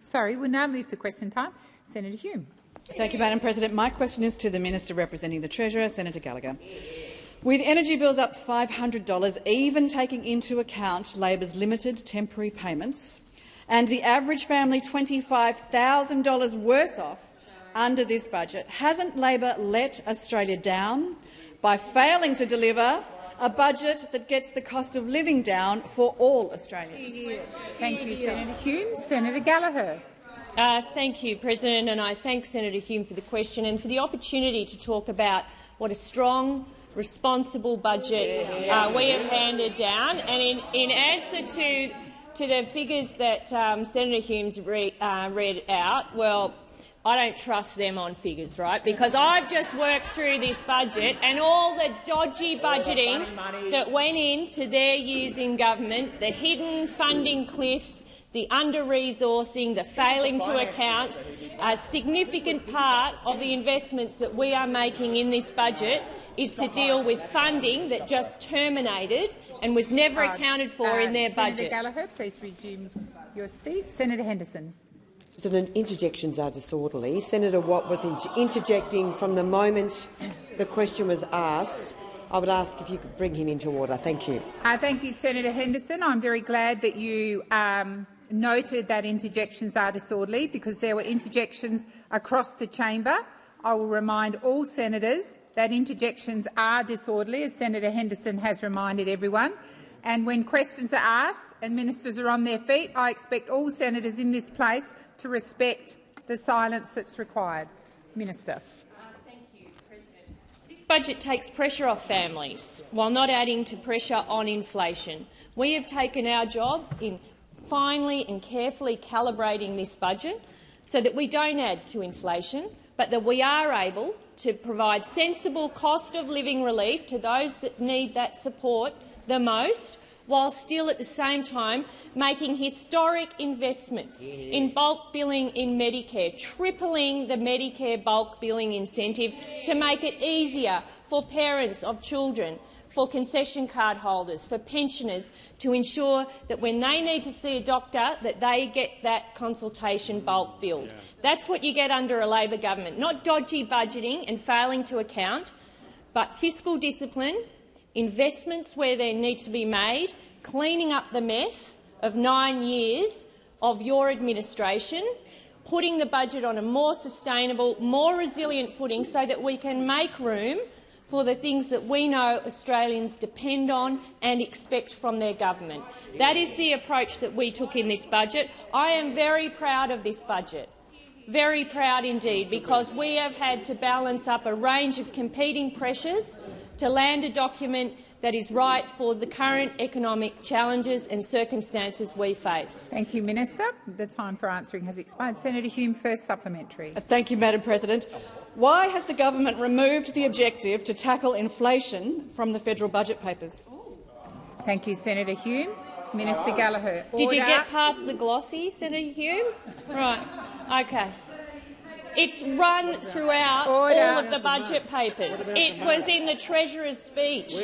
Sorry, we'll now move to question time. Senator Hume. Thank you, Madam President. My question is to the Minister representing the Treasurer, Senator Gallagher. With energy bills up $500, even taking into account Labor's limited temporary payments, and the average family $25,000 worse off under this budget, hasn't Labor let Australia down by failing to deliver a budget that gets the cost of living down for all Australians? Thank you, Senator Hume. Senator Gallagher. Thank you, President, and I thank Senator Hume for the question and for the opportunity to talk about what a strong, responsible budget we have handed down. And in answer to the figures that Senator Hume's read out, well, I don't trust them on figures, right? Because I've just worked through this budget and all the dodgy budgeting that went into their years in government, the hidden funding cliffs, the under-resourcing, the failing to account. A significant part of the investments that we are making in this budget is to deal with funding that just terminated and was never accounted for in their budget. Senator Gallagher, please resume your seat. Senator Henderson. President, interjections are disorderly. Senator Watt was interjecting from the moment the question was asked. I would ask if you could bring him into order. Thank you. Thank you, Senator Henderson. I'm very glad that you noted that interjections are disorderly, because there were interjections across the chamber. I will remind all senators that interjections are disorderly, as Senator Henderson has reminded everyone. And when questions are asked and ministers are on their feet, I expect all senators in this place to respect the silence that's required. Minister. Thank you, President. This budget takes pressure off families while not adding to pressure on inflation. We have taken our job in finely and carefully calibrating this budget so that we don't add to inflation, but that we are able to provide sensible cost of living relief to those that need that support the most, while still at the same time making historic investments in bulk billing in Medicare, tripling the Medicare bulk billing incentive to make it easier for parents of children, for concession card holders, for pensioners, to ensure that when they need to see a doctor that they get that consultation bulk billed. That's what you get under a Labor government, not dodgy budgeting and failing to account, but fiscal discipline, investments where they need to be made, cleaning up the mess of 9 years of your administration, putting the budget on a more sustainable, more resilient footing so that we can make room for the things that we know Australians depend on and expect from their government. That is the approach that we took in this budget. I am very proud of this budget, very proud indeed, because we have had to balance up a range of competing pressures to land a document that is right for the current economic challenges and circumstances we face. Thank you, Minister. The time for answering has expired. Senator Hume, first supplementary. Thank you, Madam President. Why has the government removed the objective to tackle inflation from the federal budget papers? Thank you, Senator Hume. Minister Gallagher. Order. Did you get past the glossy, Senator Hume? Right. Okay. It's run throughout all of the budget papers. It was in the Treasurer's speech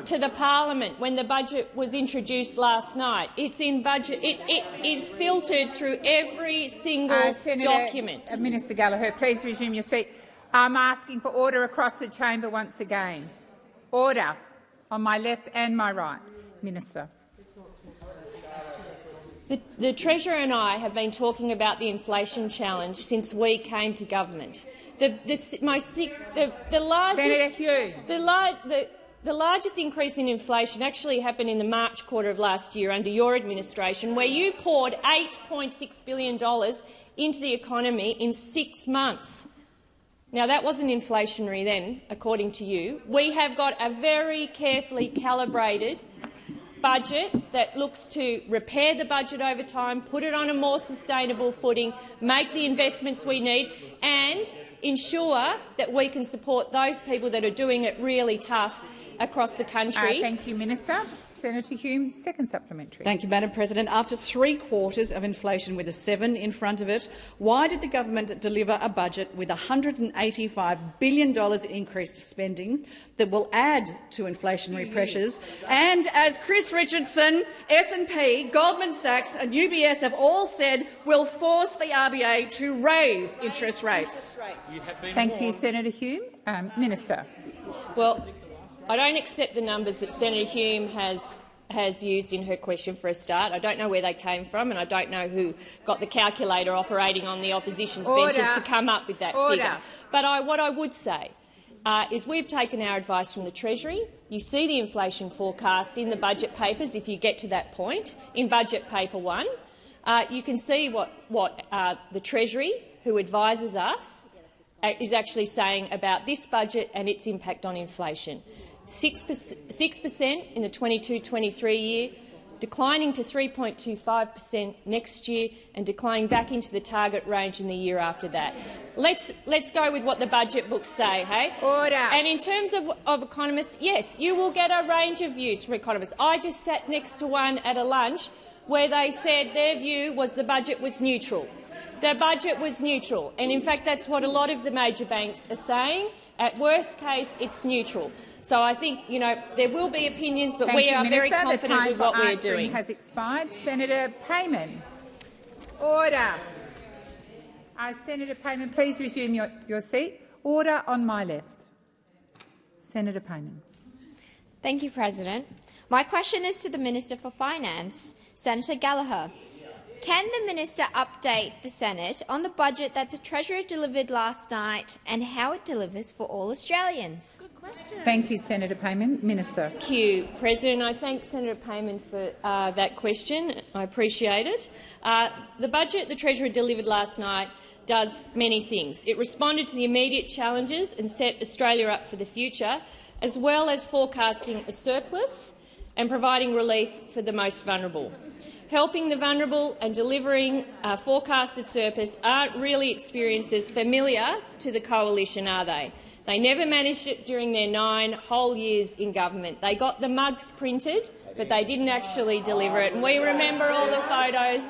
to the Parliament when the budget was introduced last night. It's in budget. It is filtered through every single document. Minister Gallagher, please resume your seat. I'm asking for order across the chamber once again. Order on my left and my right. Minister. The Treasurer and I have been talking about the inflation challenge since we came to government. The largest increase in inflation actually happened in the March quarter of last year under your administration, where you poured $8.6 billion into the economy in 6 months. Now, that wasn't inflationary then, according to you. We have got a very carefully calibrated budget that looks to repair the budget over time, put it on a more sustainable footing, make the investments we need and ensure that we can support those people that are doing it really tough across the country. Thank you, Minister. Senator Hume, second supplementary. Thank you, Madam President. After 3/4 of inflation with a 7 in front of it, why did the government deliver a budget with $185 billion in increased spending that will add to inflationary pressures? And as Chris Richardson, S&P, Goldman Sachs and UBS have all said, will force the RBA to raise interest rates. Thank you, Senator Hume. Minister. Well, I don't accept the numbers that Senator Hume has used in her question for a start. I don't know where they came from, and I don't know who got the calculator operating on the opposition's benches to come up with that figure. But what I would say is we've taken our advice from the Treasury. You see the inflation forecasts in the budget papers if you get to that point. In Budget Paper 1, you can see what the Treasury, who advises us, is actually saying about this budget and its impact on inflation. 6% in the 22-23 year, declining to 3.25% next year and declining back into the target range in the year after that. Let's go with what the budget books say, hey? Order. And in terms of economists, yes, you will get a range of views from economists. I just sat next to one at a lunch where they said their view was the budget was neutral. The budget was neutral, and in fact that's what a lot of the major banks are saying. At worst case, it's neutral. So I think there will be opinions, but we are very confident with what we are doing. Has expired. Senator Payman. Order. Senator Payman, please resume your seat. Order on my left. Senator Payman. Thank you, President. My question is to the Minister for Finance, Senator Gallagher. Can the minister update the Senate on the budget that the Treasurer delivered last night and how it delivers for all Australians? Good question. Thank you, Senator Payman. Minister. Thank you, President. I thank Senator Payman for that question. I appreciate it. The budget the Treasurer delivered last night does many things. It responded to the immediate challenges and set Australia up for the future, as well as forecasting a surplus and providing relief for the most vulnerable. Helping the vulnerable and delivering a forecasted surplus aren't really experiences familiar to the coalition, are they? They never managed it during their 9 whole years in government. They got the mugs printed, but they didn't actually deliver it. And we remember all the photos.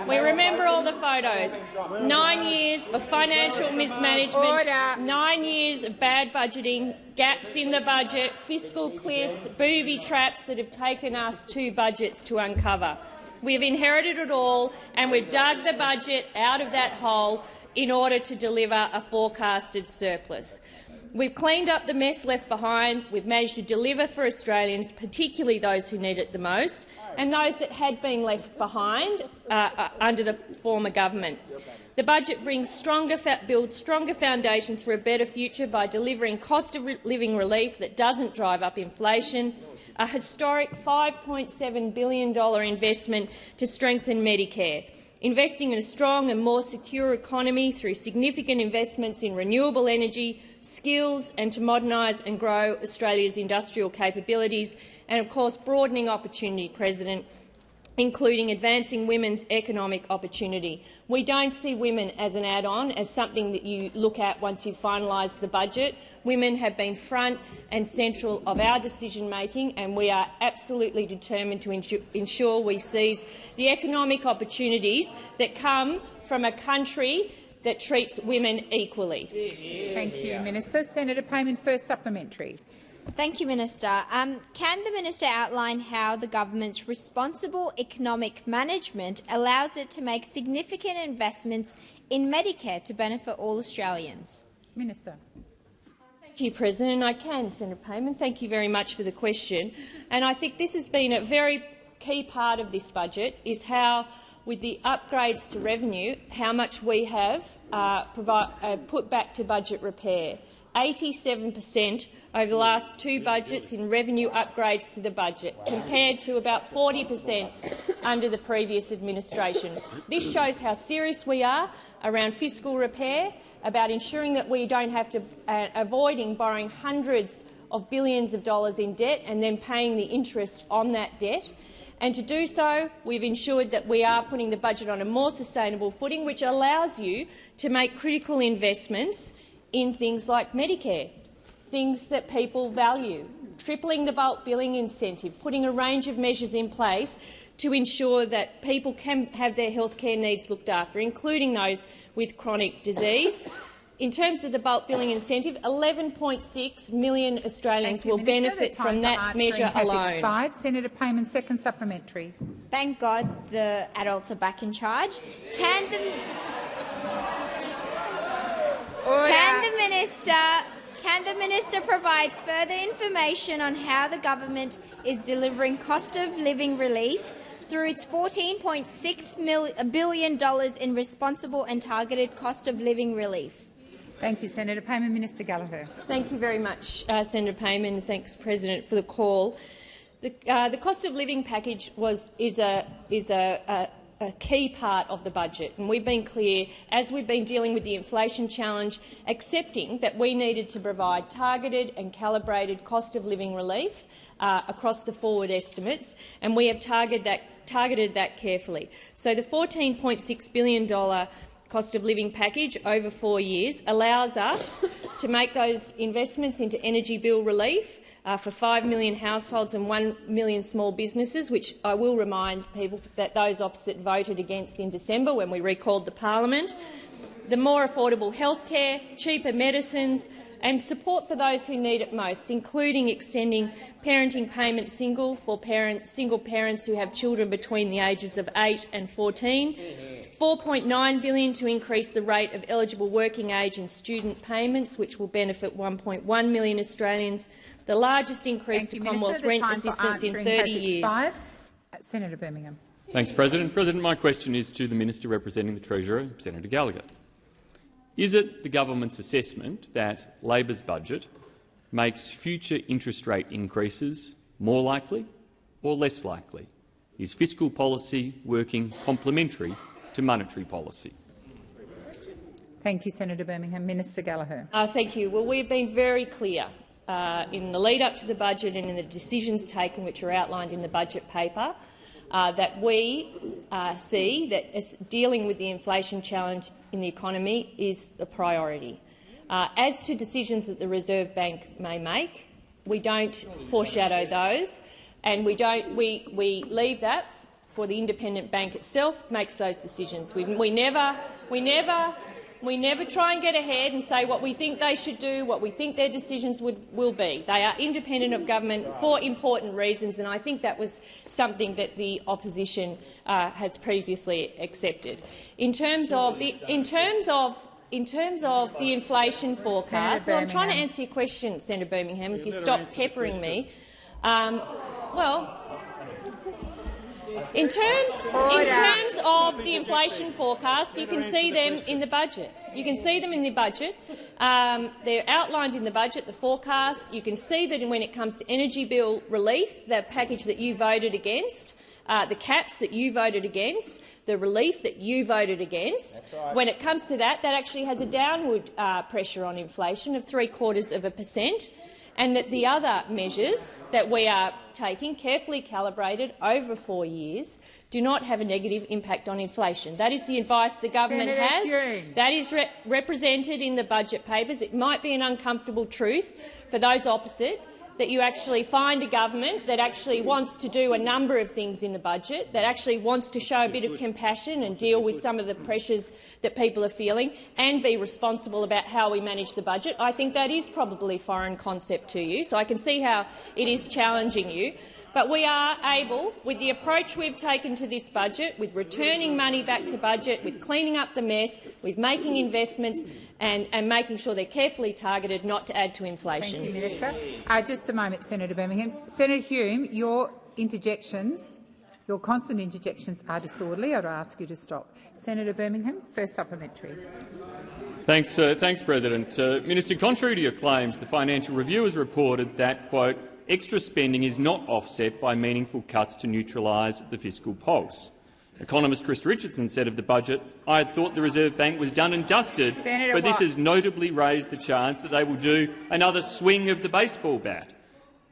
We remember all the photos. 9 years of financial mismanagement, 9 years of bad budgeting, gaps in the budget, fiscal cliffs, booby traps that have taken us 2 budgets to uncover. We've inherited it all, and we've dug the budget out of that hole in order to deliver a forecasted surplus. We've cleaned up the mess left behind. We've managed to deliver for Australians, particularly those who need it the most, and those that had been left behind under the former government. The budget builds stronger foundations for a better future by delivering cost-of-living relief that doesn't drive up inflation, a historic $5.7 billion investment to strengthen Medicare, investing in a strong and more secure economy through significant investments in renewable energy, skills and to modernise and grow Australia's industrial capabilities, and of course broadening opportunity, President, including advancing women's economic opportunity. We don't see women as an add-on, as something that you look at once you've finalised the budget. Women have been front and central of our decision-making, and we are absolutely determined to ensure we seize the economic opportunities that come from a country that treats women equally. Thank you, Minister. Senator Payman, first supplementary. Thank you, Minister. Can the minister outline how the government's responsible economic management allows it to make significant investments in Medicare to benefit all Australians? Minister. Thank you, President. I can, Senator Payman. Thank you very much for the question. And I think this has been a very key part of this budget, is how, with the upgrades to revenue, how much we have put back to budget repair. 87% over the last 2 budgets in revenue upgrades to the budget, compared to about 40% under the previous administration. This shows how serious we are around fiscal repair, about ensuring that we don't have to avoiding borrowing hundreds of billions of dollars in debt and then paying the interest on that debt. And to do so, we've ensured that we are putting the budget on a more sustainable footing, which allows you to make critical investments in things like Medicare, things that people value, tripling the bulk billing incentive, putting a range of measures in place to ensure that people can have their healthcare needs looked after, including those with chronic disease. In terms of the bulk billing incentive, 11.6 million Australians will benefit from that measure alone. Expired. Senator Payman, second supplementary. Thank God the adults are back in charge. Can the minister provide further information on how the government is delivering cost of living relief through its $14.6 billion in responsible and targeted cost of living relief? Thank you, Senator Payman. Minister Gallagher. Thank you very much, Senator Payman. Thanks, President, for the call. The cost of living package is a key part of the budget, and we've been clear, as we've been dealing with the inflation challenge, accepting that we needed to provide targeted and calibrated cost of living relief across the forward estimates, and we have targeted that carefully. So the $14.6 billion cost of living package over 4 years allows us to make those investments into energy bill relief for 5 million households and 1 million small businesses, which I will remind people that those opposite voted against in December when we recalled the parliament. The more affordable healthcare, cheaper medicines and support for those who need it most, including extending parenting payment single parents who have children between the ages of 8 and 14, $4.9 billion to increase the rate of eligible working age and student payments, which will benefit 1.1 million Australians, the largest increase to Commonwealth rent assistance in 30 years. Senator Birmingham. Thanks, President. President, my question is to the Minister representing the Treasurer, Senator Gallagher. Is it the government's assessment that Labor's budget makes future interest rate increases more likely or less likely? Is fiscal policy working complementary to monetary policy? Thank you, Senator Birmingham. Minister Gallagher. Thank you. Well, we've been very clear in the lead-up to the budget and in the decisions taken, which are outlined in the budget paper, that we see that dealing with the inflation challenge in the economy is a priority. As to decisions that the Reserve Bank may make, we don't foreshadow those, and we leave that for the independent bank itself makes those decisions. We never try and get ahead and say what we think they should do, what we think their decisions will be. They are independent of government for important reasons, and I think that was something that the opposition has previously accepted. In terms of the inflation forecast, well, I'm trying to answer your question, Senator Birmingham. If you stop peppering me, In terms of the inflation forecast, you can see them in the budget. They're outlined in the budget, the forecast. You can see that when it comes to energy bill relief, the package that you voted against, the caps that you voted against, the relief that you voted against, when it comes to that actually has a downward pressure on inflation of 0.75%. And that the other measures that we are taking, carefully calibrated over 4 years, do not have a negative impact on inflation. That is the advice the government has. That is represented in the budget papers. It might be an uncomfortable truth for those opposite, that you actually find a government that actually wants to do a number of things in the budget, that actually wants to show a bit of compassion and deal with some of the pressures that people are feeling and be responsible about how we manage the budget. I think that is probably a foreign concept to you, so I can see how it is challenging you. But we are able, with the approach we've taken to this budget, with returning money back to budget, with cleaning up the mess, with making investments and making sure they're carefully targeted not to add to inflation. Thank you, Minister. Just a moment, Senator Birmingham. Senator Hume, your interjections, your constant interjections are disorderly. I would ask you to stop. Senator Birmingham, first supplementary. Thanks, President. Minister, contrary to your claims, the Financial Review has reported that, quote, extra spending is not offset by meaningful cuts to neutralise the fiscal pulse. Economist Chris Richardson said of the budget, "I had thought the Reserve Bank was done and dusted, but this has notably raised the chance that they will do another swing of the baseball bat."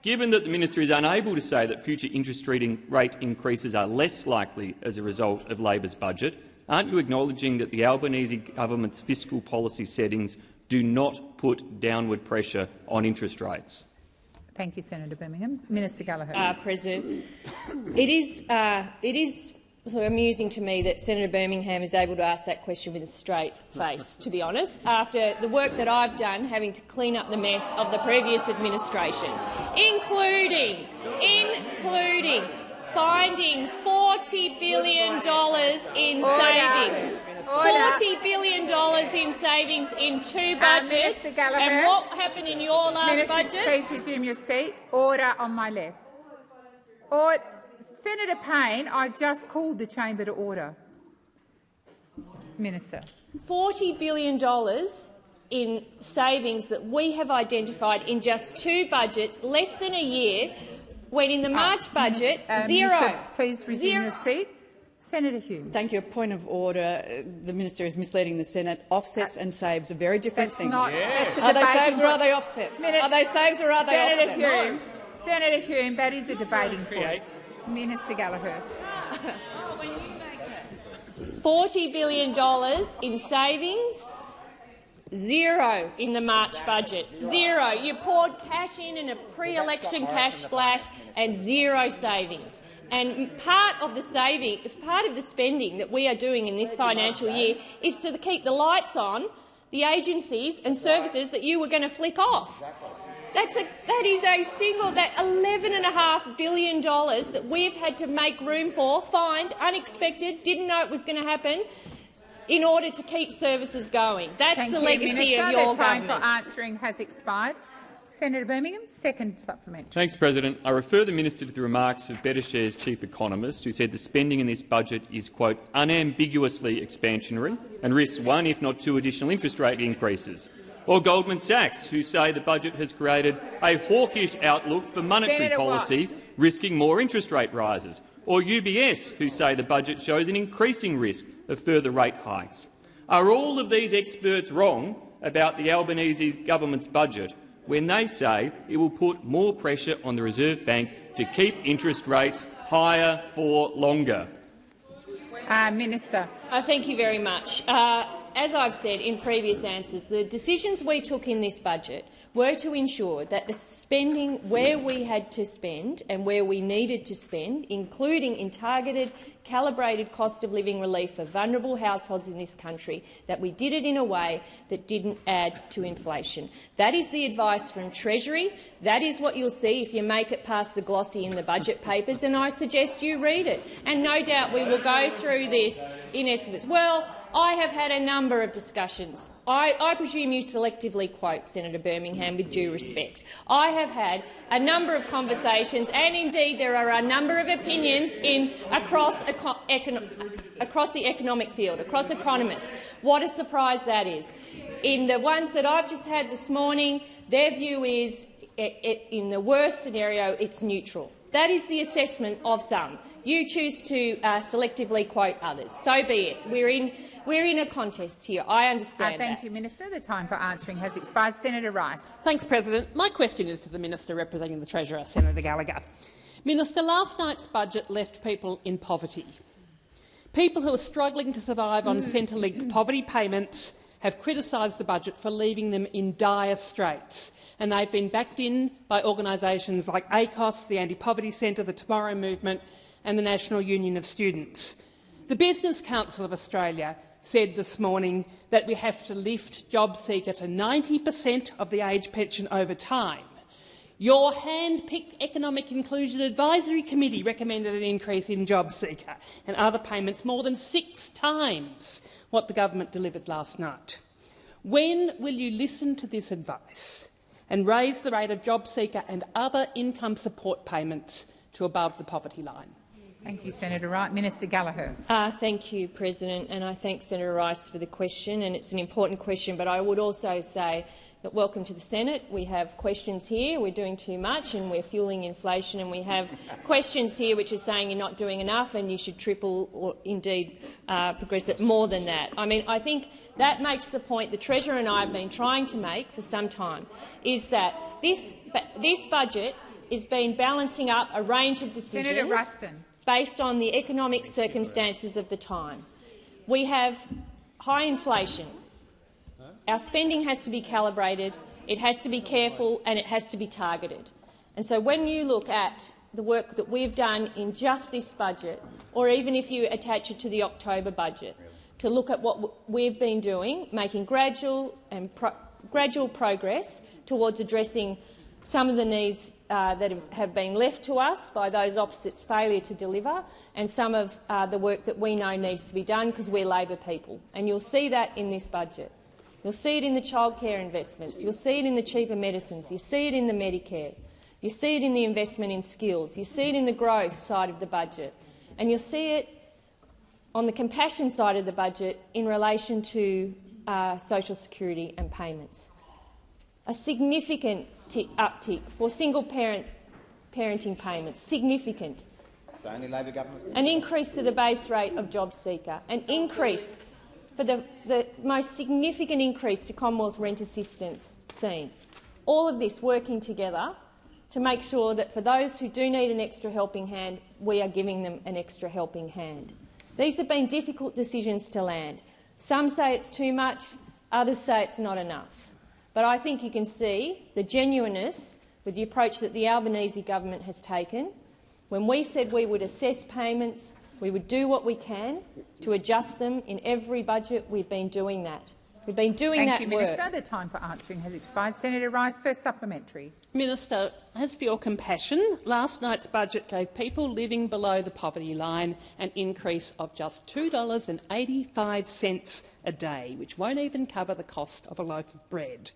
Given that the minister is unable to say that future interest rate increases are less likely as a result of Labor's budget, aren't you acknowledging that the Albanese government's fiscal policy settings do not put downward pressure on interest rates? Thank you, Senator Birmingham. Minister Gallagher. President, it is sort of amusing to me that Senator Birmingham is able to ask that question with a straight face, to be honest, after the work that I've done having to clean up the mess of the previous administration, including finding $40 billion in savings. $40 billion in savings in 2 budgets. And what happened in your last budget? Please resume your seat. Order on my left. Senator Payne, I've just called the chamber to order. Minister. $40 billion in savings that we have identified in just 2 budgets, less than a year, when in the March budget, zero. Minister, please resume your seat. Senator Hume. Thank you. A point of order. The minister is misleading the Senate. Offsets and saves are very different things. Are they saves or are they offsets? Are they saves or are they offsets? Senator Hume, that is a debating point. Minister Gallagher. $40 billion in savings, zero in the March budget. Zero. You poured cash in a pre-election cash splash and zero savings. And part of the spending that we are doing in this financial year is to keep the lights on the agencies and services that you were going to flick off. That is $11.5 billion that we've had to make room for, find, unexpected, didn't know it was going to happen, in order to keep services going. That's the legacy of your government. The time for answering has expired. Senator Birmingham, second supplementary. Thanks, President. I refer the minister to the remarks of BetterShare's chief economist, who said the spending in this budget is, quote, unambiguously expansionary and risks 1, if not 2, additional interest rate increases. Or Goldman Sachs, who say the budget has created a hawkish outlook for monetary policy, risking more interest rate rises. Or UBS, who say the budget shows an increasing risk of further rate hikes. Are all of these experts wrong about the Albanese government's budget when they say it will put more pressure on the Reserve Bank to keep interest rates higher for longer? Minister. Thank you very much. As I've said in previous answers, the decisions we took in this budget were to ensure that the spending where we had to spend and where we needed to spend, including in targeted, calibrated cost of living relief for vulnerable households in this country, that we did it in a way that didn't add to inflation. That is the advice from Treasury. That is what you'll see if you make it past the glossy in the budget papers, and I suggest you read it. And no doubt we will go through this in estimates. Well, I have had a number of discussions. I presume you selectively quote Senator Birmingham, with due respect. I have had a number of conversations, and indeed there are a number of opinions across the economic field, across economists. What a surprise that is. In the ones that I've just had this morning, their view is, in the worst scenario, it's neutral. That is the assessment of some. You choose to selectively quote others. So be it. We're in a contest here. I understand Thank you, Minister. The time for answering has expired. Senator Rice. Thanks, President. My question is to the Minister representing the Treasurer, Senator Gallagher. Minister, last night's budget left people in poverty. People who are struggling to survive on Centrelink poverty payments have criticised the budget for leaving them in dire straits, and they've been backed in by organisations like ACOS, the Anti-Poverty Centre, the Tomorrow Movement and the National Union of Students. The Business Council of Australia said this morning that we have to lift JobSeeker to 90% of the age pension over time. Your hand-picked Economic Inclusion Advisory Committee recommended an increase in JobSeeker and other payments more than 6 times what the government delivered last night. When will you listen to this advice and raise the rate of JobSeeker and other income support payments to above the poverty line? Thank you, Senator Rice. Minister Gallagher. Thank you, President, and I thank Senator Rice for the question, and it's an important question. But I would also say that welcome to the Senate. We have questions here. We're doing too much and we're fuelling inflation, and we have questions here which are saying you're not doing enough and you should triple or indeed progress it more than that. I mean, I think that makes the point the Treasurer and I have been trying to make for some time, is that this budget has been balancing up a range of decisions. Senator Ruston. Based on the economic circumstances of the time. We have high inflation. Our spending has to be calibrated, it has to be careful and it has to be targeted. And so when you look at the work that we've done in just this budget, or even if you attach it to the October budget, to look at what we've been doing, making gradual progress towards addressing some of the needs that have been left to us by those opposites' failure to deliver, and some of the work that we know needs to be done because we're Labor people. And you'll see that in this budget. You'll see it in the childcare investments. You'll see it in the cheaper medicines. You see it in the Medicare. You see it in the investment in skills. You see it in the growth side of the budget. And you'll see it on the compassion side of the budget in relation to social security and payments. A significant uptick for single-parent parenting payments, significant. Only Labor government. An increase to the base rate of JobSeeker, an increase for the most significant increase to Commonwealth rent assistance seen. All of this working together to make sure that for those who do need an extra helping hand, we are giving them an extra helping hand. These have been difficult decisions to land. Some say it's too much, others say it's not enough. But I think you can see the genuineness with the approach that the Albanese government has taken. When we said we would assess payments, we would do what we can to adjust them in every budget, we've been doing that. We've been doing that work. Thank you, Minister. The time for answering has expired. Senator Rice, first supplementary. Minister, as for your compassion, last night's budget gave people living below the poverty line an increase of just $2.85 a day, which won't even cover the cost of a loaf of bread.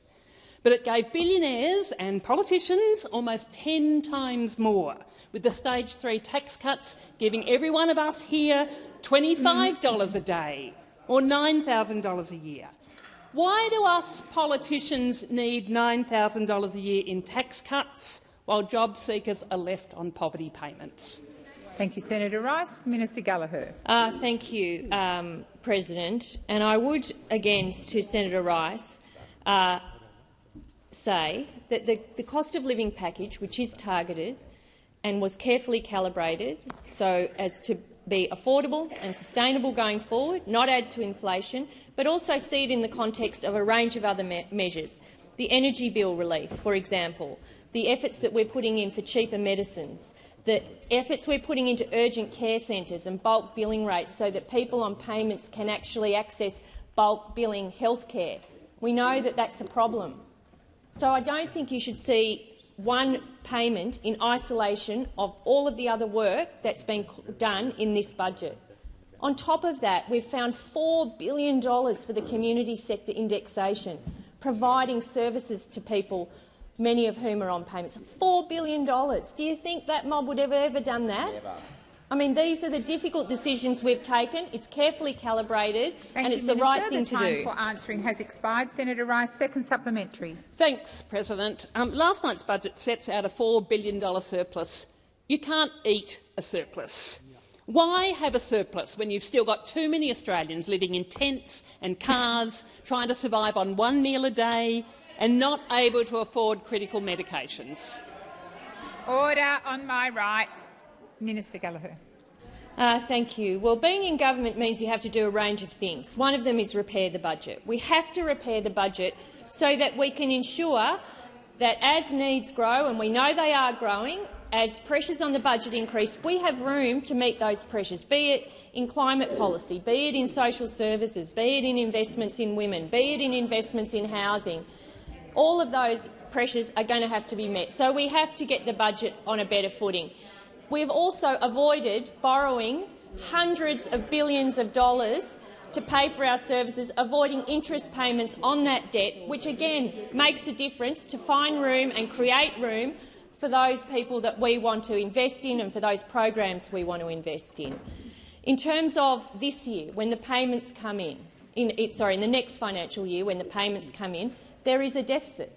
But it gave billionaires and politicians almost 10 times more, with the Stage 3 tax cuts giving every one of us here $25 a day or $9,000 a year. Why do us politicians need $9,000 a year in tax cuts while job seekers are left on poverty payments? Thank you, Senator Rice. Minister Gallagher. Thank you, President. And I would, again, to Senator Rice, say that the cost of living package, which is targeted and was carefully calibrated so as to be affordable and sustainable going forward, not add to inflation, but also see it in the context of a range of other measures. The energy bill relief, for example, the efforts that we're putting in for cheaper medicines, the efforts we're putting into urgent care centres and bulk billing rates so that people on payments can actually access bulk billing health care. We know that that's a problem. So I don't think you should see one payment in isolation of all of the other work that's been done in this budget. On top of that, we've found $4 billion for the community sector indexation, providing services to people, many of whom are on payments. $4 billion. Do you think that mob would have ever done that? Never. I mean, these are the difficult decisions we've taken. It's carefully calibrated and it's the right thing to do. The time for answering has expired. Senator Rice, second supplementary. Thanks, President. Last night's budget sets out a $4 billion surplus. You can't eat a surplus. Why have a surplus when you've still got too many Australians living in tents and cars, trying to survive on one meal a day and not able to afford critical medications? Order on my right. Minister Gallagher. Thank you. Well, being in government means you have to do a range of things. One of them is repair the budget. We have to repair the budget so that we can ensure that as needs grow, and we know they are growing, as pressures on the budget increase, we have room to meet those pressures, be it in climate policy, be it in social services, be it in investments in women, be it in investments in housing. All of those pressures are going to have to be met. So we have to get the budget on a better footing. We've also avoided borrowing hundreds of billions of dollars to pay for our services, avoiding interest payments on that debt, which again makes a difference to find room and create room for those people that we want to invest in and for those programs we want to invest in. In terms of this year, when the payments come in the next financial year, when the payments come in, there is a deficit.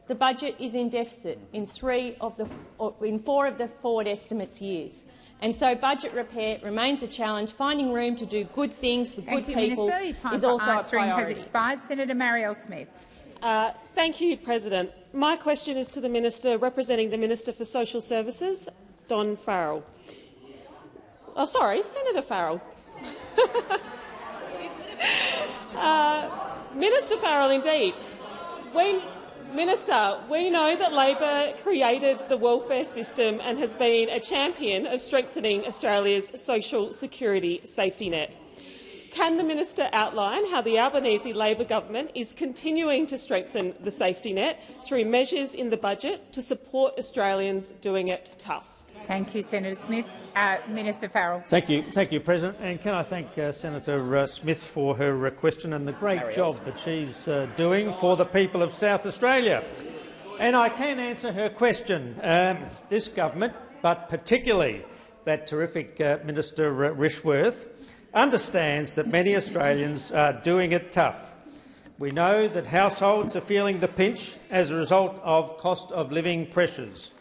The budget is in deficit in 4 of the forward estimates years. And so budget repair remains a challenge. Finding room to do good things with good people is also a priority. Has expired. Senator Marielle Smith. Thank you, President. My question is to the Minister representing the Minister for Social Services, Don Farrell. Oh, sorry, Senator Farrell. Minister Farrell, indeed. Minister, we know that Labor created the welfare system and has been a champion of strengthening Australia's social security safety net. Can the minister outline how the Albanese Labor government is continuing to strengthen the safety net through measures in the budget to support Australians doing it tough? Thank you, Senator Smith. Minister Farrell. Thank you, President. And can I thank Senator Smith for her question and the great job that she's doing for the people of South Australia. And I can answer her question. This government, but particularly that terrific Minister Rishworth, understands that many Australians are doing it tough. We know that households are feeling the pinch as a result of cost of living pressures.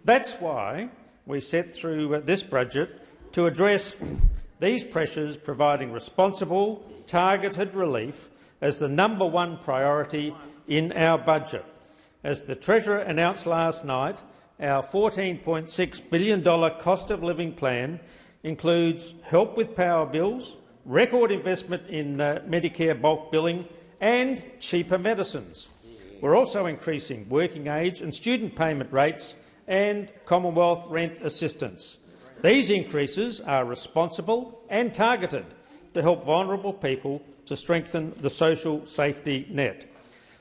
That's why we set through this budget to address these pressures, providing responsible, targeted relief as the #1 priority in our budget. As the Treasurer announced last night, our $14.6 billion cost of living plan includes help with power bills, record investment in Medicare bulk billing and cheaper medicines. We're also increasing working age and student payment rates and Commonwealth rent assistance. These increases are responsible and targeted to help vulnerable people to strengthen the social safety net.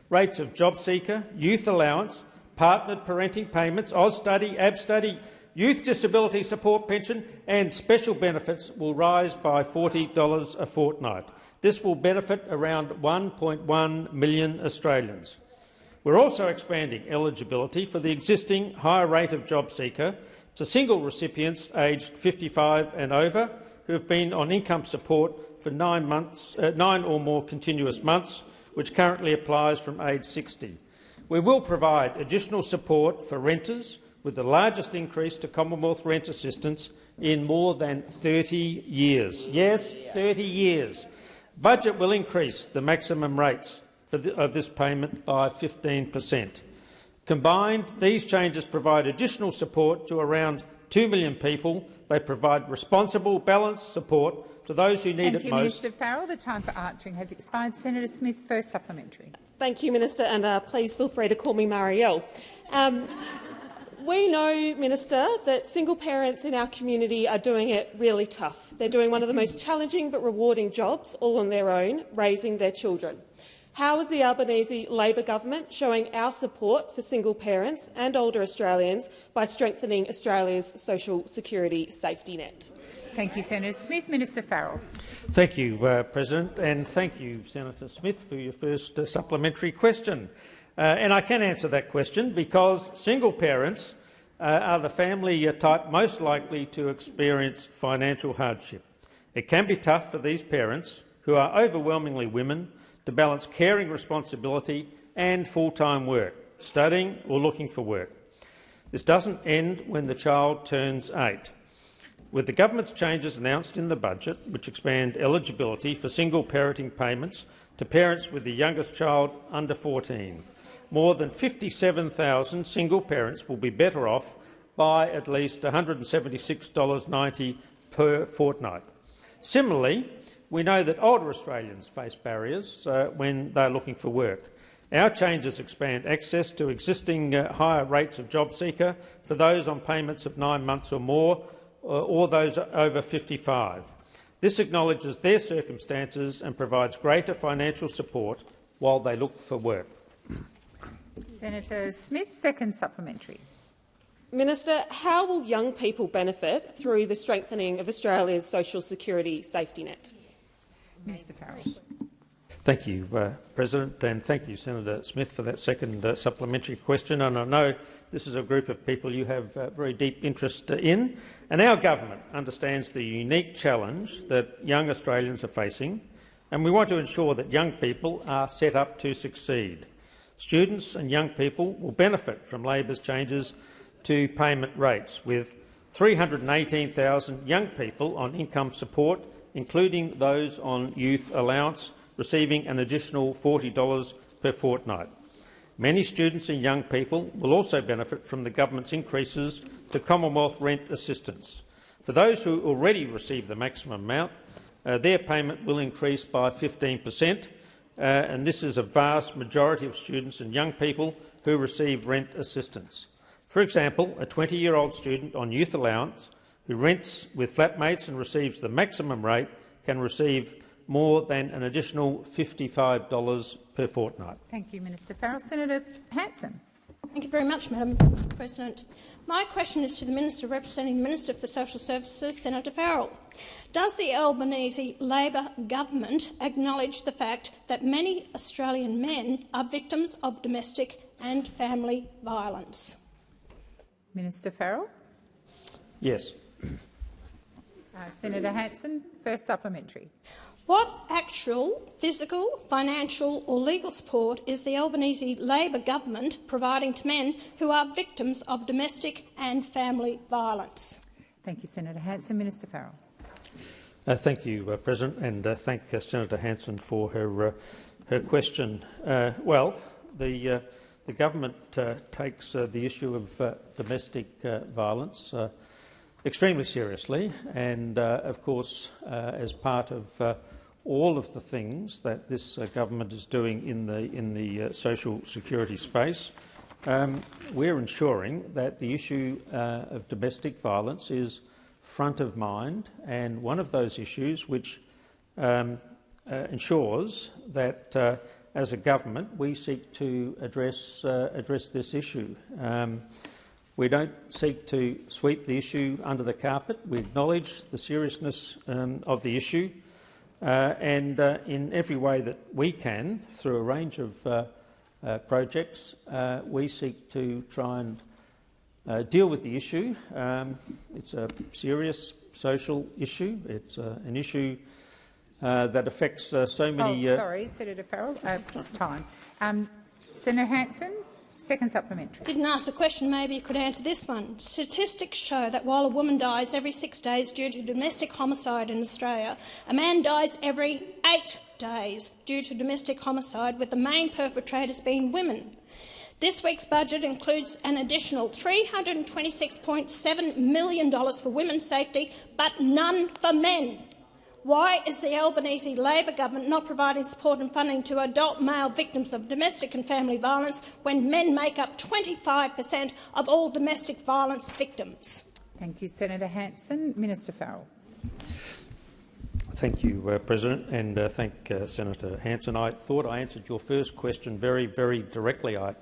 Rates of JobSeeker, Youth Allowance, Partnered Parenting Payments, AusStudy, AbStudy, Youth Disability Support Pension and special benefits will rise by $40 a fortnight. This will benefit around 1.1 million Australians. We're also expanding eligibility for the existing higher rate of JobSeeker to single recipients aged 55 and over who have been on income support for 9 or more continuous months, which currently applies from age 60. We will provide additional support for renters, with the largest increase to Commonwealth rent assistance in more than 30 years. Yes, 30 years. Budget will increase the maximum rates of this payment by 15%. Combined, these changes provide additional support to around 2 million people. They provide responsible, balanced support to those who need it most. Thank you, Minister Farrell. The time for answering has expired. Senator Smith, first supplementary. Thank you, Minister, and please feel free to call me Marielle. We know, Minister, that single parents in our community are doing it really tough. They're doing one of the most challenging but rewarding jobs all on their own, raising their children. How is the Albanese Labor government showing our support for single parents and older Australians by strengthening Australia's social security safety net? Thank you, Senator Smith. Minister Farrell. Thank you, President, and thank you, Senator Smith, for your first supplementary question. And I can answer that question because single parents are the family type most likely to experience financial hardship. It can be tough for these parents, who are overwhelmingly women, to balance caring responsibility and full-time work, studying or looking for work. This doesn't end when the child turns 8. With the government's changes announced in the budget, which expand eligibility for single parenting payments to parents with the youngest child under 14, more than 57,000 single parents will be better off by at least $176.90 per fortnight. Similarly, we know that older Australians face barriers when they are looking for work. Our changes expand access to existing higher rates of JobSeeker for those on payments of 9 months or more, or those over 55. This acknowledges their circumstances and provides greater financial support while they look for work. Senator Smith, second supplementary. Minister, how will young people benefit through the strengthening of Australia's social security safety net? Minister Farrell. Thank you, President, and thank you, Senator Smith, for that second supplementary question. And I know this is a group of people you have very deep interest in, and our government understands the unique challenge that young Australians are facing, and we want to ensure that young people are set up to succeed. Students and young people will benefit from Labor's changes to payment rates, with 318,000 young people on income support, including those on youth allowance, receiving an additional $40 per fortnight. Many students and young people will also benefit from the government's increases to Commonwealth rent assistance. For those who already receive the maximum amount, their payment will increase by 15%, and this is a vast majority of students and young people who receive rent assistance. For example, a 20-year-old student on youth allowance who rents with flatmates and receives the maximum rate can receive more than an additional $55 per fortnight. Thank you, Minister Farrell. Senator Hanson. Thank you very much, Madam President. My question is to the Minister representing the Minister for Social Services, Senator Farrell. Does the Albanese Labor government acknowledge the fact that many Australian men are victims of domestic and family violence? Minister Farrell. Yes. Senator Hanson, first supplementary. What actual physical, financial or legal support is the Albanese Labor government providing to men who are victims of domestic and family violence? Thank you, Senator Hanson. Minister Farrell. Thank you, President, and thank Senator Hanson for her question. Well, the government takes the issue of domestic violence extremely seriously, and of course, as part of all of the things that this government is doing in the social security space, we're ensuring that the issue of domestic violence is front of mind, and one of those issues which ensures that as a government we seek to address this issue. We don't seek to sweep the issue under the carpet. We acknowledge the seriousness of the issue, and in every way that we can, through a range of projects, we seek to try and deal with the issue. It's a serious social issue. It's an issue that affects so many... sorry, Senator Farrell. It's time. Senator Hanson. Second supplementary. Didn't ask the question, maybe you could answer this one. Statistics show that while a woman dies every 6 days due to domestic homicide in Australia, a man dies every 8 days due to domestic homicide, with the main perpetrators being women. This week's budget includes an additional $326.7 million for women's safety, but none for men. Why is the Albanese Labor government not providing support and funding to adult male victims of domestic and family violence when men make up 25% of all domestic violence victims? Thank you, Senator Hanson. Minister Farrell. Thank you, President, and thank Senator Hanson. I thought I answered your first question very, very directly. I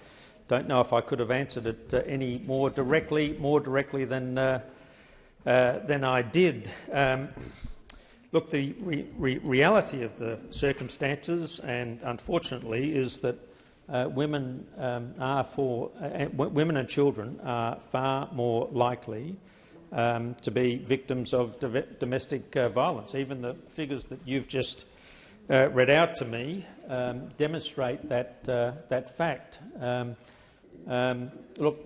don't know if I could have answered it any more directly than I did. Look, the reality of the circumstances, and unfortunately, is that women and children are far more likely to be victims of domestic violence. Even the figures that you've just read out to me demonstrate that fact. Look,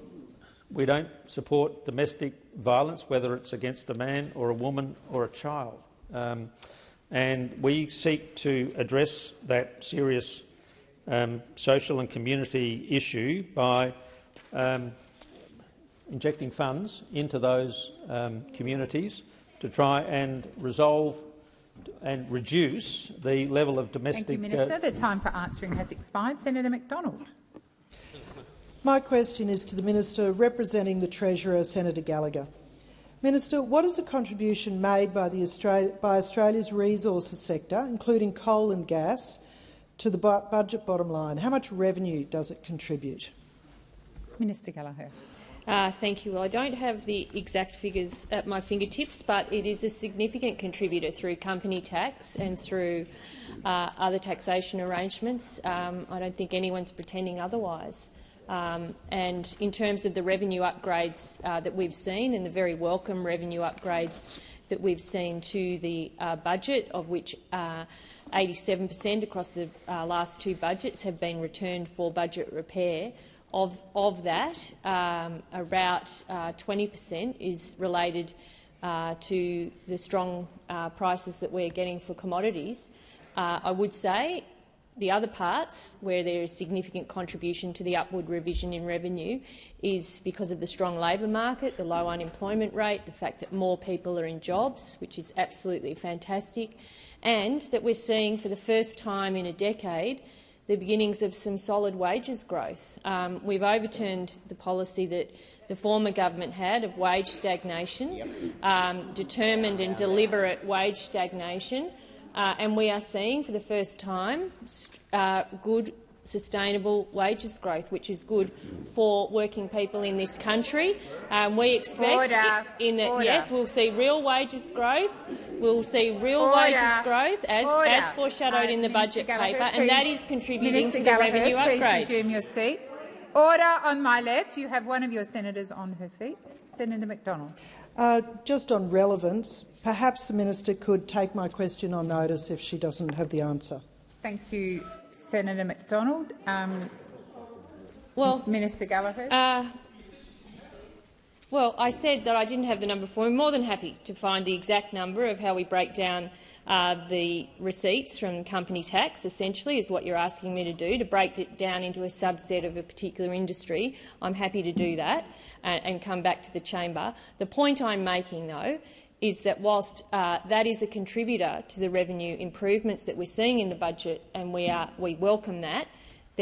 we don't support domestic violence, whether it's against a man or a woman or a child. And we seek to address that serious social and community issue by injecting funds into those communities to try and resolve and reduce the level of domestic... Thank you, Minister. The time for answering has expired. Senator McDonald. My question is to the Minister representing the Treasurer, Senator Gallagher. Minister, what is the contribution made by Australia's resources sector, including coal and gas, to the budget bottom line? How much revenue does it contribute? Minister Gallagher. Thank you. Well, I don't have the exact figures at my fingertips, but it is a significant contributor through company tax and through other taxation arrangements. I don't think anyone's pretending otherwise. And in terms of the revenue upgrades that we've seen, and the very welcome revenue upgrades that we've seen to the budget, of which 87% across the last two budgets have been returned for budget repair, of that, about 20% is related to the strong prices that we're getting for commodities. I would say The other parts, where there is significant contribution to the upward revision in revenue, is because of the strong labour market, the low unemployment rate, the fact that more people are in jobs, which is absolutely fantastic, and that we're seeing for the first time in a decade the beginnings of some solid wages growth. We've overturned the policy that the former government had of wage stagnation, determined and deliberate wage stagnation, and we are seeing for the first time good, sustainable wages growth, which is good for working people in this country. We expect yes, we'll see real wages growth. We'll see real wages growth, as foreshadowed in the budget paper, and that is contributing to the revenue upgrades. Please resume your seat. Order on my left. You have one of your senators on her feet. Senator McDonald. Just on relevance, perhaps the minister could take my question on notice if she doesn't have the answer. Thank you, Senator McDonald. Minister Gallagher. Well, I said that I didn't have the number for him. More than happy to find the exact number of how we break down the receipts from company tax, essentially, is what you're asking me to do, to break it down into a subset of a particular industry. I'm happy to do that and come back to the chamber. The point I'm making, though, is that whilst that is a contributor to the revenue improvements that we're seeing in the budget, and we welcome that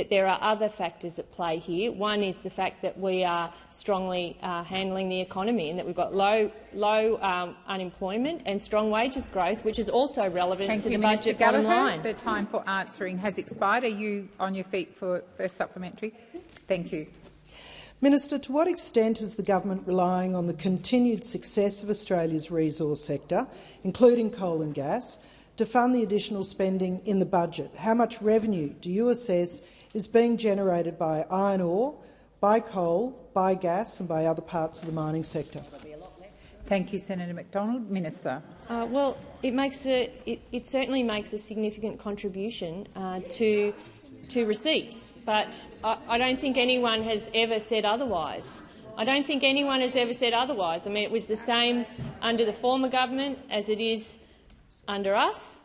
there are other factors at play here. One is the fact that we are strongly handling the economy, and that we've got low unemployment and strong wages growth, which is also relevant to the budget bottom line. The time for answering has expired. Are you on your feet for first supplementary? Thank you. Minister, to what extent is the government relying on the continued success of Australia's resource sector, including coal and gas, to fund the additional spending in the budget? How much revenue do you assess is being generated by iron ore, by coal, by gas and by other parts of the mining sector? Thank you, Senator McDonald. Minister. Well, it certainly makes a significant contribution to receipts, but I don't think anyone has ever said otherwise. I don't think anyone has ever said otherwise. I mean, it was the same under the former government as it is under us.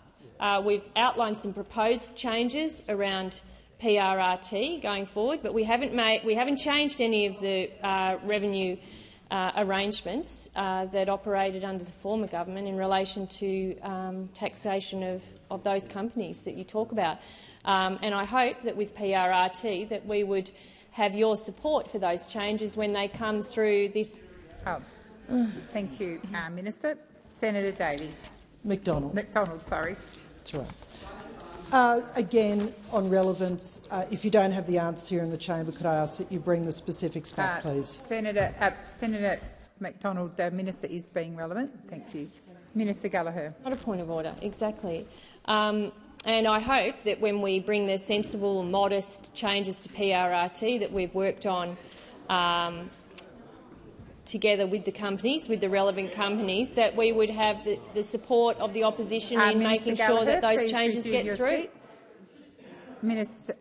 We've outlined some proposed changes around PRRT going forward, but we haven't changed any of the revenue arrangements that operated under the former government in relation to taxation of those companies that you talk about. And I hope that with PRRT that we would have your support for those changes when they come through this. Thank you, Minister. Senator Davey. McDonald, sorry. That's right. Again, on relevance, if you don't have the answer here in the chamber, could I ask that you bring the specifics back, please? Senator McDonald, the minister is being relevant. Thank you. Minister Gallagher. Not a point of order, exactly. And I hope that when we bring the sensible and modest changes to PRRT that we've worked on together with the companies, with the relevant companies, that we would have the support of the opposition in making sure that those changes get through.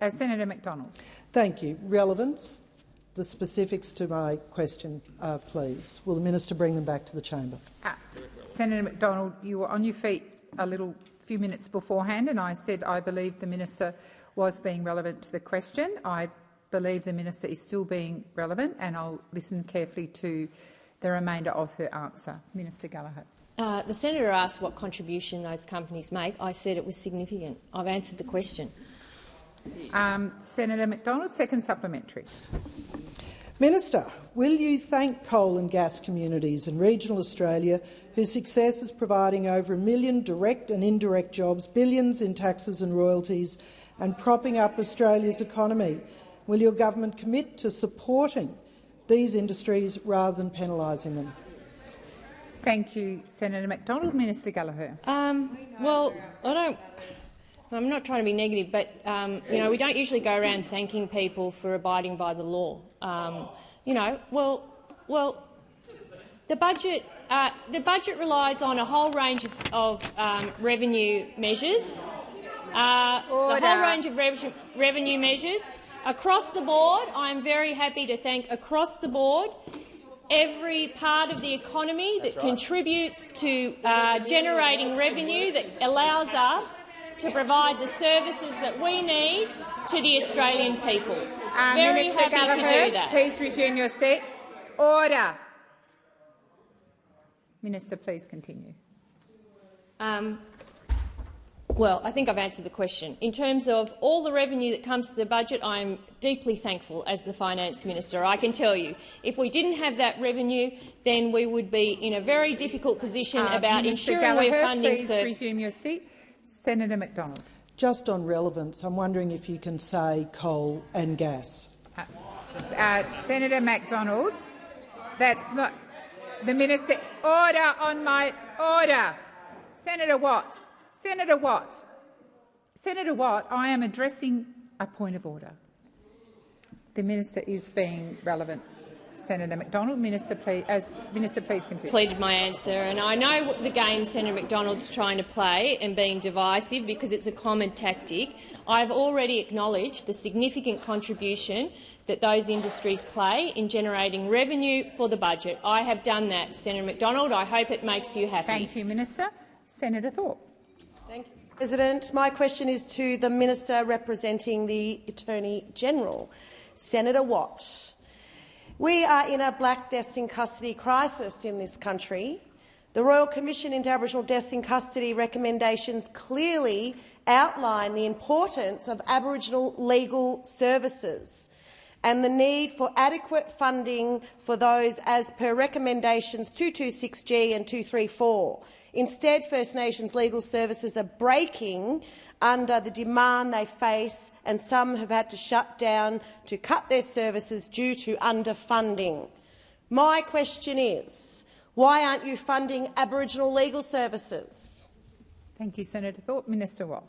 Senator McDonald. Thank you. Relevance. The specifics to my question, please. Will the minister bring them back to the chamber? Senator McDonald, you were on your feet a few minutes beforehand, and I said I believe the minister was being relevant to the question. I believe the minister is still being relevant, and I'll listen carefully to the remainder of her answer. Minister Gallagher. The senator asked what contribution those companies make. I said it was significant. I've answered the question. Senator McDonald, second supplementary. Minister, will you thank coal and gas communities in regional Australia whose success is providing over 1 million direct and indirect jobs, billions in taxes and royalties, and propping up Australia's economy? Will your government commit to supporting these industries rather than penalising them? Thank you, Senator McDonald. Minister Gallagher. Well, I'm not trying to be negative, but we don't usually go around thanking people for abiding by the law. The budget relies on a whole range of revenue measures. The whole range of revenue measures. Across the board, I am very happy to thank across the board every part of the economy that contributes to generating revenue that allows us to provide the services that we need to the Australian people. Very Minister happy Gallagher, to do that. please resume your seat. Order. Minister, please continue. Well, I think I've answered the question. In terms of all the revenue that comes to the budget, I am deeply thankful as the Finance Minister. I can tell you, if we didn't have that revenue, then we would be in a very difficult position about Minister ensuring Gallagher, we're funding please services. resume your seat. Senator McDonald. Just on relevance, I'm wondering if you can say coal and gas. Senator McDonald, that's not the minister. Order on my order. Senator Watt. Senator Watt. Senator Watt, I am addressing a point of order. The minister is being relevant. Senator McDonald, Minister, please continue. Pleaded my answer, and I know the game Senator McDonald's trying to play and being divisive because it's a common tactic. I've already acknowledged the significant contribution that those industries play in generating revenue for the budget. I have done that, Senator McDonald. I hope it makes you happy. Thank you, Minister. Senator Thorpe. Thank you, President. My question is to the Minister representing the Attorney-General, Senator Watt. We are in a black deaths in custody crisis in this country. The Royal Commission into Aboriginal Deaths in Custody recommendations clearly outline the importance of Aboriginal legal services and the need for adequate funding for those as per recommendations 226G and 234. Instead, First Nations legal services are breaking under the demand they face, and some have had to shut down to cut their services due to underfunding. My question is, why aren't you funding Aboriginal legal services? Thank you, Senator Thorpe. Minister Watt.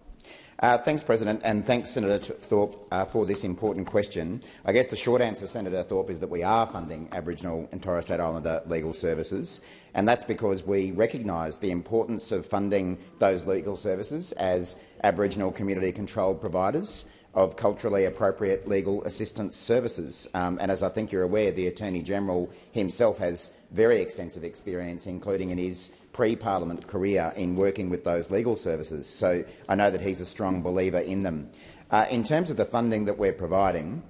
Thanks, President, and thanks, Senator Thorpe, for this important question. I guess the short answer, Senator Thorpe, is that we are funding Aboriginal and Torres Strait Islander legal services, and that's because we recognise the importance of funding those legal services as Aboriginal community-controlled providers of culturally appropriate legal assistance services. And as I think you're aware, the Attorney-General himself has very extensive experience, including in his pre-parliament career, in working with those legal services. So I know that he's a strong believer in them. In terms of the funding that we're providing,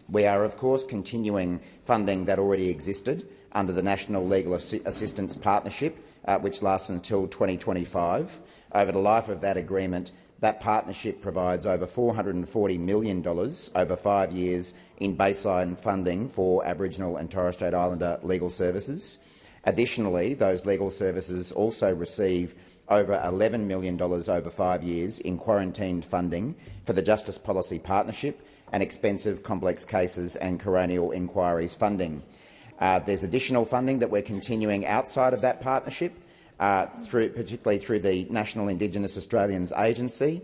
we are of course continuing funding that already existed under the National Legal Assistance Partnership, which lasts until 2025. Over the life of that agreement, that partnership provides over $440 million over 5 years in baseline funding for Aboriginal and Torres Strait Islander legal services. Additionally, those legal services also receive over $11 million over 5 years in quarantined funding for the Justice Policy Partnership and expensive complex cases and coronial inquiries funding. There's additional funding that we're continuing outside of that partnership, particularly through the National Indigenous Australians Agency,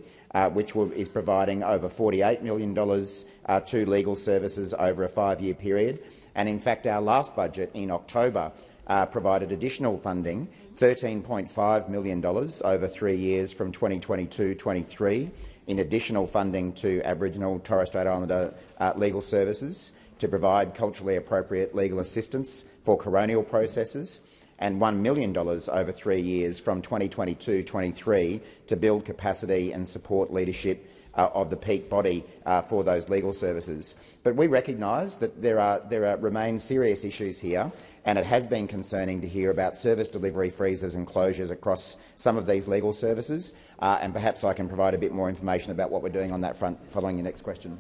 which is providing over $48 million to legal services over a 5-year period. And in fact, our last budget in October provided additional funding, $13.5 million over 3 years from 2022-23, in additional funding to Aboriginal Torres Strait Islander legal services to provide culturally appropriate legal assistance for coronial processes, and $1 million over 3 years from 2022-23 to build capacity and support leadership of the peak body for those legal services. But we recognise that there remain serious issues here, and it has been concerning to hear about service delivery freezes and closures across some of these legal services, and perhaps I can provide a bit more information about what we're doing on that front following your next question.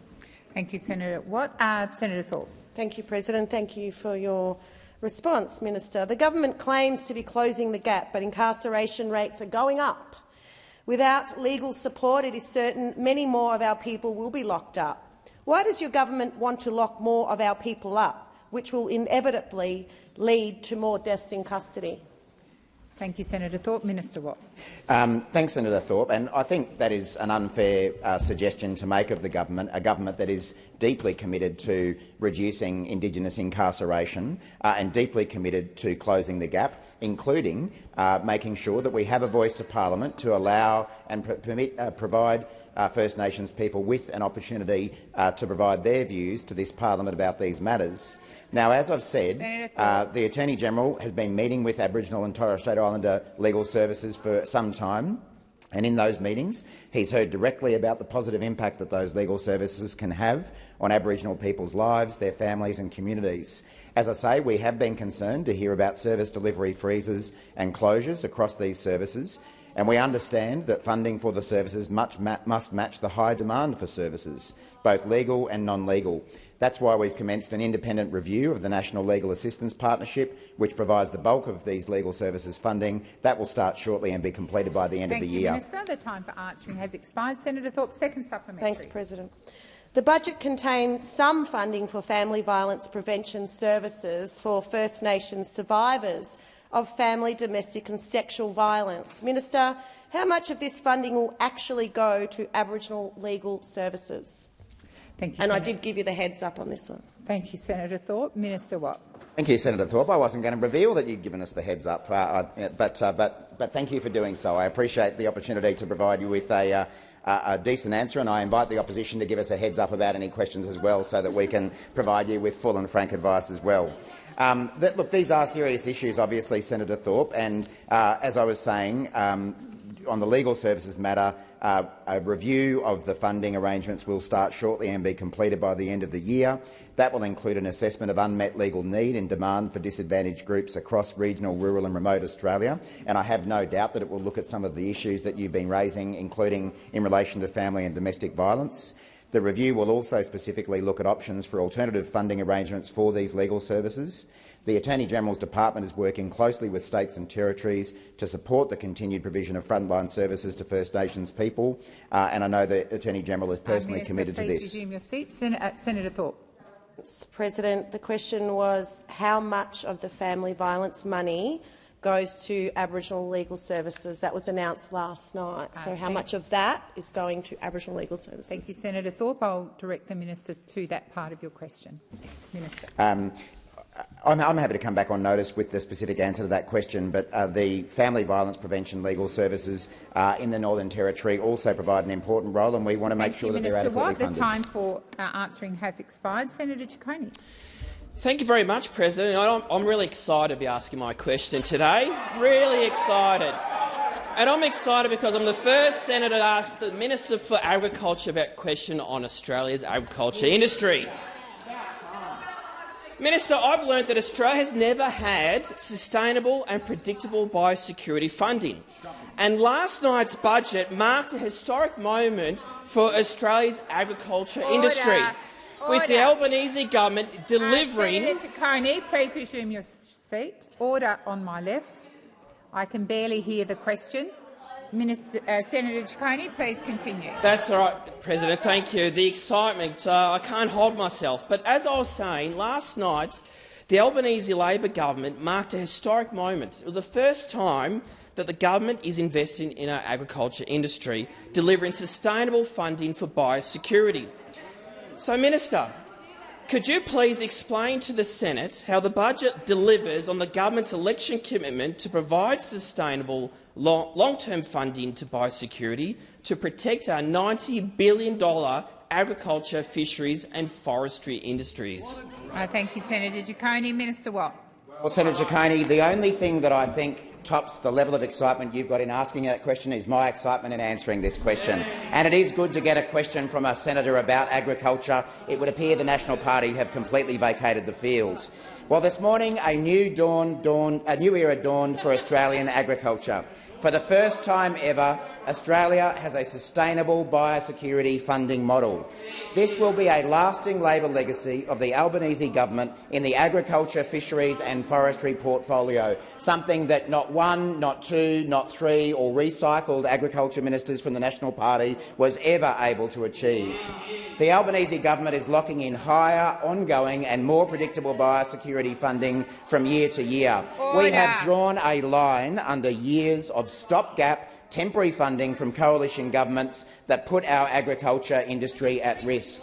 Thank you, Senator Watt. Senator Thorpe. Thank you, President. Thank you for your response, Minister. The government claims to be closing the gap, but incarceration rates are going up. Without legal support, it is certain many more of our people will be locked up. Why does your government want to lock more of our people up, which will inevitably lead to more deaths in custody? Thank you, Senator Thorpe. Minister Watt. Thanks, Senator Thorpe. And I think that is an unfair suggestion to make of the government, a government that is deeply committed to reducing Indigenous incarceration and deeply committed to closing the gap, including making sure that we have a voice to Parliament to allow and provide First Nations people with an opportunity to provide their views to this Parliament about these matters. Now, as I've said, the Attorney-General has been meeting with Aboriginal and Torres Strait Islander legal services for some time. And in those meetings, he's heard directly about the positive impact that those legal services can have on Aboriginal people's lives, their families and communities. As I say, we have been concerned to hear about service delivery freezes and closures across these services, and we understand that funding for the services must match the high demand for services, both legal and non-legal. That's why we've commenced an independent review of the National Legal Assistance Partnership, which provides the bulk of these legal services funding. That will start shortly and be completed by the end of the year. Thank you, Minister. The time for answering has expired. Senator Thorpe, second supplementary. Thanks, President. The budget contains some funding for family violence prevention services for First Nations survivors of family, domestic and sexual violence. Minister, how much of this funding will actually go to Aboriginal legal services? Thank you, and Senator. I did give you the heads up on this one. Thank you, Senator Thorpe. Minister Watt. Thank you, Senator Thorpe. I wasn't going to reveal that you'd given us the heads up, but thank you for doing so. I appreciate the opportunity to provide you with a decent answer, and I invite the opposition to give us a heads up about any questions as well, so that we can provide you with full and frank advice as well. Look, these are serious issues, obviously, Senator Thorpe, and as I was saying, on the legal services matter, a review of the funding arrangements will start shortly and be completed by the end of the year. That will include an assessment of unmet legal need and demand for disadvantaged groups across regional, rural and remote Australia, and I have no doubt that it will look at some of the issues that you've been raising, including in relation to family and domestic violence. The review will also specifically look at options for alternative funding arrangements for these legal services. The Attorney-General's Department is working closely with states and territories to support the continued provision of frontline services to First Nations people, and I know the Attorney-General is personally committed to this. Resume your seat. Senator Thorpe. President, the question was how much of the family violence money goes to Aboriginal legal services. That was announced last night. So how much of that is going to Aboriginal legal services? Thank you, Senator Thorpe. I'll direct the minister to that part of your question. Minister. I'm happy to come back on notice with the specific answer to that question, but the family violence prevention legal services in the Northern Territory also provide an important role, and we want to make sure that they're adequately funded. The time for answering has expired. Senator Ciccone. Thank you very much, President. I'm really excited to be asking my question today. Really excited. And I'm excited because I'm the first senator to ask the Minister for Agriculture about a question on Australia's agriculture industry. Minister, I've learned that Australia has never had sustainable and predictable biosecurity funding. And last night's budget marked a historic moment for Australia's agriculture industry, with the Albanese government delivering— Senator Ciccone, please resume your seat. Order on my left. I can barely hear the question. Senator Ciccone, please continue. That's all right, President. Thank you. The excitement, I can't hold myself. But as I was saying, last night the Albanese Labor government marked a historic moment. It was the first time that the government is investing in our agriculture industry, delivering sustainable funding for biosecurity. So, Minister, could you please explain to the Senate how the budget delivers on the government's election commitment to provide sustainable long-term funding to biosecurity to protect our $90 billion agriculture, fisheries and forestry industries? Thank you, Senator Ciccone. Minister Watt. Well, Senator Ciccone, the only thing that I think tops the level of excitement you've got in asking that question is my excitement in answering this question. And it is good to get a question from a senator about agriculture. It would appear the National Party have completely vacated the field. Well, this morning a new era dawned for Australian agriculture. For the first time ever, Australia has a sustainable biosecurity funding model. This will be a lasting Labor legacy of the Albanese government in the agriculture, fisheries and forestry portfolio, something that not one, not two, not three or recycled agriculture ministers from the National Party was ever able to achieve. The Albanese government is locking in higher, ongoing and more predictable biosecurity funding from year to year. Order. We have drawn a line under years of stopgap temporary funding from coalition governments that put our agriculture industry at risk.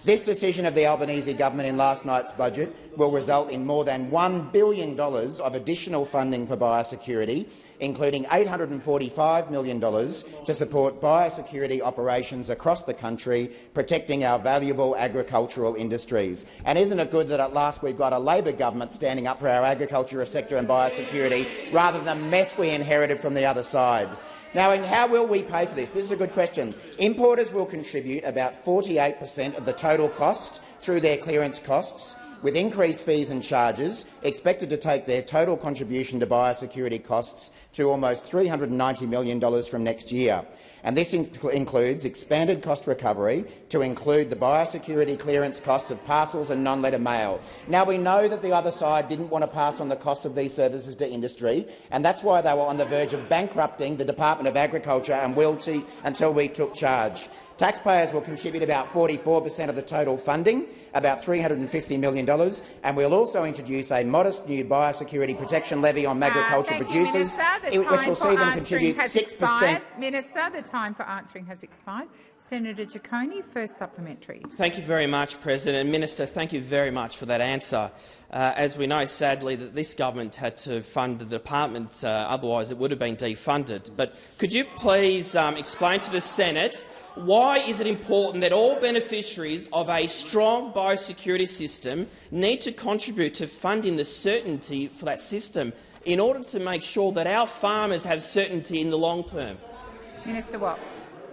This decision of the Albanese government in last night's budget will result in more than $1 billion of additional funding for biosecurity, including $845 million to support biosecurity operations across the country, protecting our valuable agricultural industries. And isn't it good that at last we've got a Labor government standing up for our agriculture sector and biosecurity rather than the mess we inherited from the other side? Now, and how will we pay for this? This is a good question. Importers will contribute about 48% of the total cost through their clearance costs, with increased fees and charges expected to take their total contribution to biosecurity costs to almost $390 million from next year. And this includes expanded cost recovery to include the biosecurity clearance costs of parcels and non-letter mail. Now, we know that the other side didn't want to pass on the cost of these services to industry, and that's why they were on the verge of bankrupting the Department of Agriculture and Wilty until we took charge. Taxpayers will contribute about 44% of the total funding, about $350 million, and we'll also introduce a modest new biosecurity protection levy on agricultural producers, which will see them contribute 6%. Minister, the time for answering has expired. Senator Ciccone, first supplementary. Thank you very much, President. Minister, thank you very much for that answer. As we know, sadly, that this government had to fund the department, otherwise it would have been defunded. But could you please explain to the Senate why is it important that all beneficiaries of a strong biosecurity system need to contribute to funding the certainty for that system in order to make sure that our farmers have certainty in the long term? Minister Watt.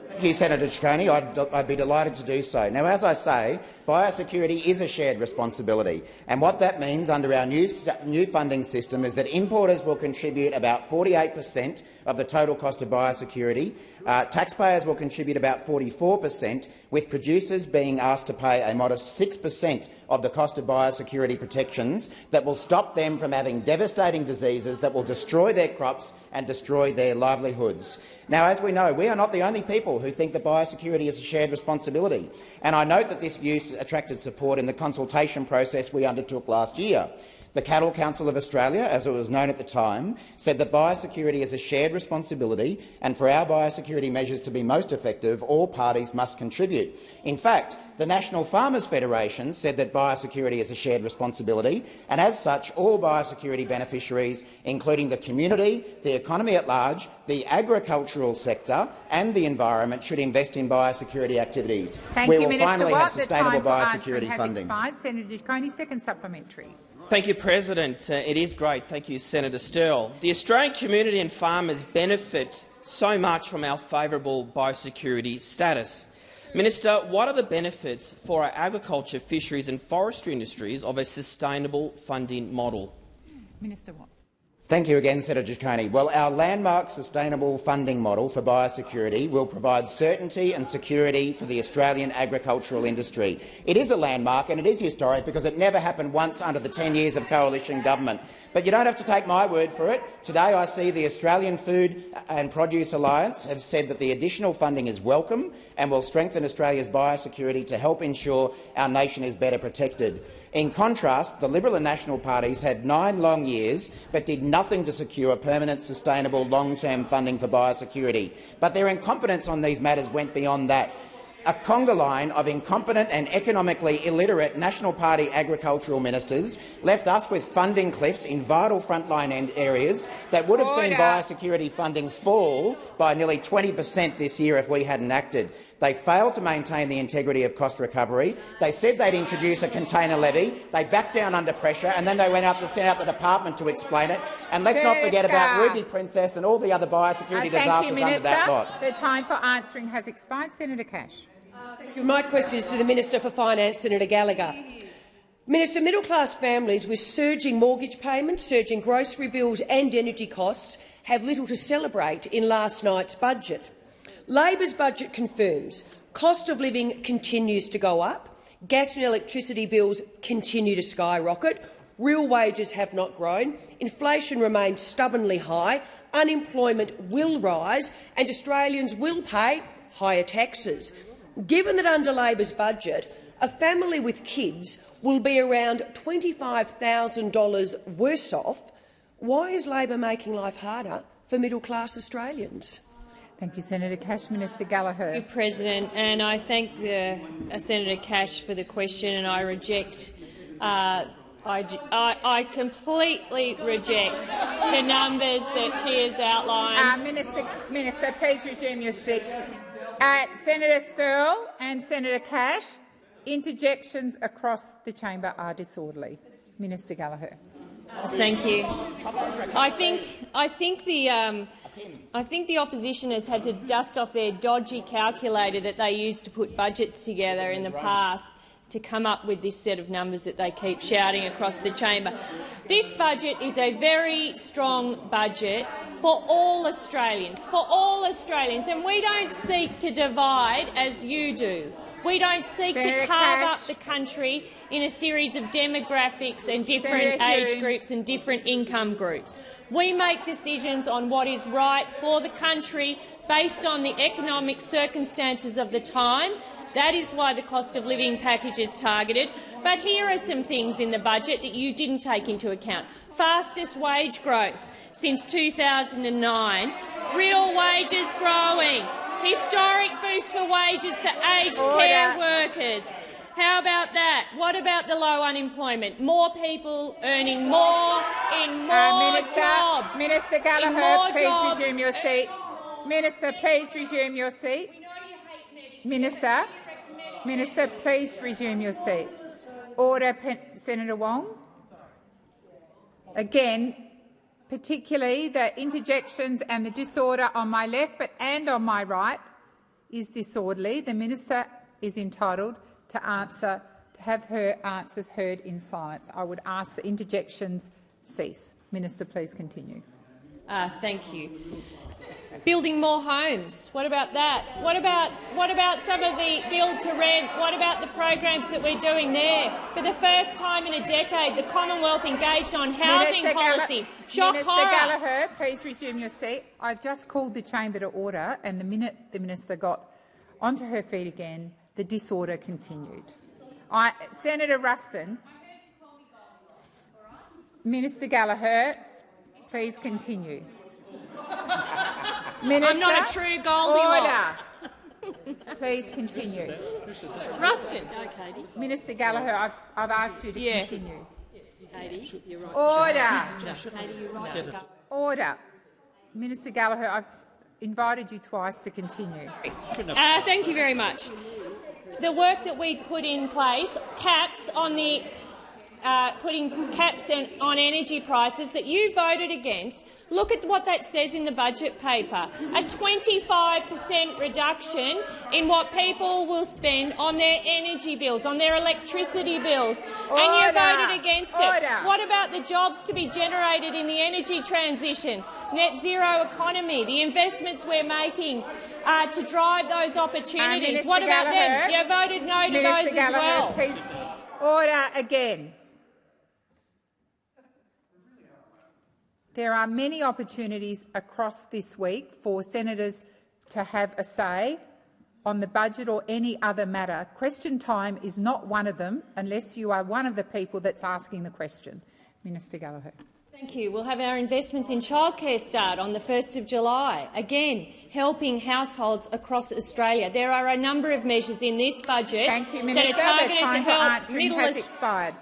Thank you, Senator Ciccone. I'd be delighted to do so. Now, as I say, biosecurity is a shared responsibility, and what that means under our new funding system is that importers will contribute about 48% of the total cost of biosecurity. Taxpayers will contribute about 44%, with producers being asked to pay a modest 6% of the cost of biosecurity protections that will stop them from having devastating diseases that will destroy their crops and destroy their livelihoods. Now, as we know, we are not the only people who think that biosecurity is a shared responsibility, and I note that this view attracted support in the consultation process we undertook last year. The Cattle Council of Australia, as it was known at the time, said that biosecurity is a shared responsibility, and for our biosecurity measures to be most effective, all parties must contribute. In fact, the National Farmers Federation said that biosecurity is a shared responsibility, and as such, all biosecurity beneficiaries, including the community, the economy at large, the agricultural sector and the environment, should invest in biosecurity activities. We will finally have sustainable biosecurity funding. Senator Ciccone, second supplementary. Thank you, President. It is great. Thank you, Senator Sterle. The Australian community and farmers benefit so much from our favourable biosecurity status. Minister, what are the benefits for our agriculture, fisheries and forestry industries of a sustainable funding model? Minister Watt. Thank you again, Senator Ciccone. Well, our landmark sustainable funding model for biosecurity will provide certainty and security for the Australian agricultural industry. It is a landmark and it is historic because it never happened once under the 10 years of coalition government. But you don't have to take my word for it. Today I see the Australian Food and Produce Alliance have said that the additional funding is welcome and will strengthen Australia's biosecurity to help ensure our nation is better protected. In contrast, the Liberal and National parties had 9 long years but did nothing to secure permanent, sustainable, long-term funding for biosecurity. But their incompetence on these matters went beyond that. A conga line of incompetent and economically illiterate National Party agricultural ministers left us with funding cliffs in vital frontline areas that would have seen biosecurity funding fall by nearly 20% this year if we hadn't acted. They failed to maintain the integrity of cost recovery. They said they'd introduce a container levy. They backed down under pressure, and then they went out to send out the department to explain it. And let's not forget about Ruby Princess and all the other biosecurity disasters under that lot. The time for answering has expired. Senator Cash. My question is to the Minister for Finance, Senator Gallagher. Minister, middle-class families with surging mortgage payments, surging grocery bills and energy costs have little to celebrate in last night's budget. Labor's budget confirms cost of living continues to go up, gas and electricity bills continue to skyrocket, real wages have not grown, inflation remains stubbornly high, unemployment will rise and Australians will pay higher taxes. Given that under Labor's budget, a family with kids will be around $25,000 worse off, why is Labor making life harder for middle-class Australians? Thank you, Senator Cash. Minister Gallagher. Thank you, President, and I thank Senator Cash for the question, and I reject. I completely reject the numbers that she has outlined. Minister, please resume your seat. Senator Sterle and Senator Cash, interjections across the chamber are disorderly. Minister Gallagher. Thank you. I think the I think the opposition has had to dust off their dodgy calculator that they used to put budgets together in the past to come up with this set of numbers that they keep shouting across the chamber. This budget is a very strong budget for all Australians, and we don't seek to divide as you do. We don't seek to carve up the country in a series of demographics and different age groups and different income groups. We make decisions on what is right for the country based on the economic circumstances of the time. That is why the cost of living package is targeted. But here are some things in the budget that you didn't take into account. Fastest wage growth since 2009. Real wages growing. Historic boost for wages for aged care workers. How about that? What about the low unemployment? More people earning more in more jobs. Minister Gallagher, please resume your seat. Minister, please resume your seat. Minister, please resume your seat. Order, Senator Wong. Again, particularly the interjections and the disorder on my left and on my right is disorderly. The minister is entitled to have her answers heard in silence. I would ask the interjections cease. Minister, please continue. Thank you. Building more homes. What about that? What about some of the build to rent? What about the programs that we're doing there? For the first time in a decade, the Commonwealth engaged on housing policy. Shock horror. Minister Gallagher, please resume your seat. I've just called the chamber to order, and the minute the minister got onto her feet again, the disorder continued. Senator Ruston. Minister Gallagher, please continue. Minister, I'm not a true Goldilocks. Order. Please continue. Ruston. Minister Gallagher, I've asked you to continue. Katie, you're right. Order. Katie, you're right. Order. Minister Gallagher, I've invited you twice to continue. Thank you very much. The work that we put in place, caps on the putting caps on energy prices that you voted against. Look at what that says in the budget paper. A 25% reduction in what people will spend on their energy bills, on their electricity bills. And you voted against it. What about the jobs to be generated in the energy transition, net zero economy, the investments we're making to drive those opportunities? What about them? You voted no to those as well. Please. Order again. There are many opportunities across this week for senators to have a say on the budget or any other matter. Question time is not one of them unless you are one of the people that's asking the question. Minister Gallagher. Thank you. We'll have our investments in childcare start on the 1st of July, again helping households across Australia. There are a number of measures in this budget that are targeted to help middle expired.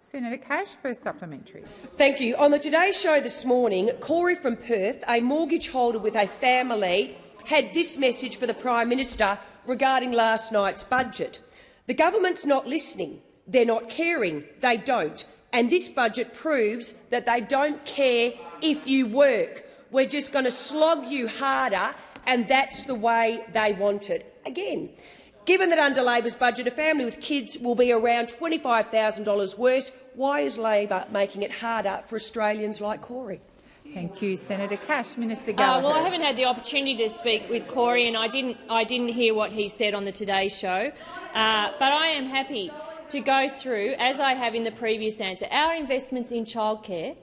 Senator Cash for a supplementary. Thank you. On the Today Show this morning, Corey from Perth, a mortgage holder with a family, had this message for the Prime Minister regarding last night's budget. The government's not listening. They're not caring. They don't. And this budget proves that they don't care if you work. We're just going to slog you harder, and that's the way they want it. Again, given that under Labor's budget a family with kids will be around $25,000 worse, why is Labor making it harder for Australians like Corey? Thank you, Senator Cash. Minister Gallagher. Well, I haven't had the opportunity to speak with Corey, and I didn't hear what he said on the Today Show. But I am happy to go through, as I have in the previous answer. Our investments in childcare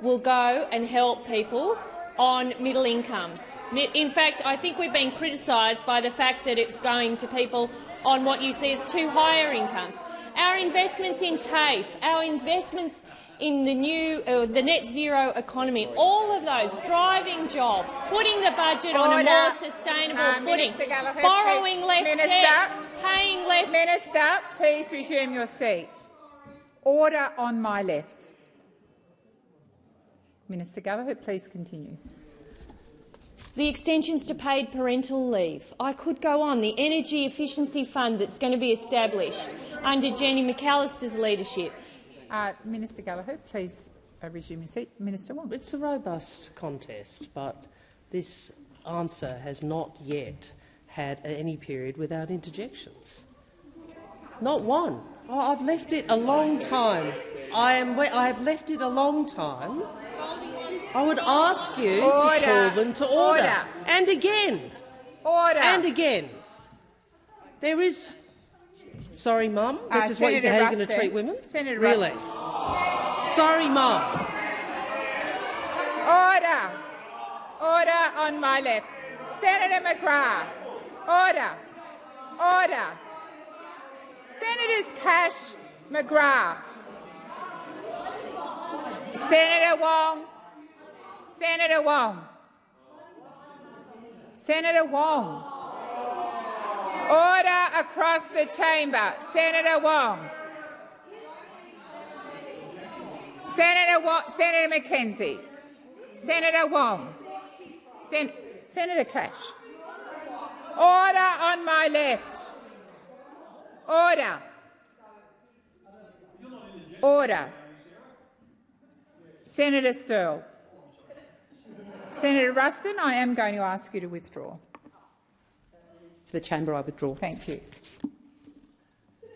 will go and help people on middle incomes. In fact, I think we've been criticised by the fact that it's going to people on what you see as too higher incomes. Our investments in TAFE, our investments in the net zero economy, all of those driving jobs, putting the budget on a more sustainable footing, borrowing less debt, paying less. Minister, please resume your seat. Order on my left. Minister Gallagher, please continue. The extensions to paid parental leave. I could go on. The Energy Efficiency Fund that's going to be established under Jenny McAllister's leadership. Minister Gallagher, please resume your seat. Minister Wong. It's a robust contest, but this answer has not yet had any period without interjections. Not one. Oh, I've left it a long time. I have left it a long time. I would ask you to call them to order. And again. Order. And again. There is... Sorry, Mum. This is what you're going to treat women? Senator really? Sorry, Mum. Order. Order on my left. Senator McGrath. Order. Order. Senators Cash, McGrath. Senator Wong. Senator Wong. Senator Wong. Order across the chamber. Senator Wong. Senator McKenzie. Senator Wong. Senator Cash. Order on my left. Order. Order. Senator Sterle. Senator Ruston, I am going to ask you to withdraw. To the chamber, I withdraw. Thank you.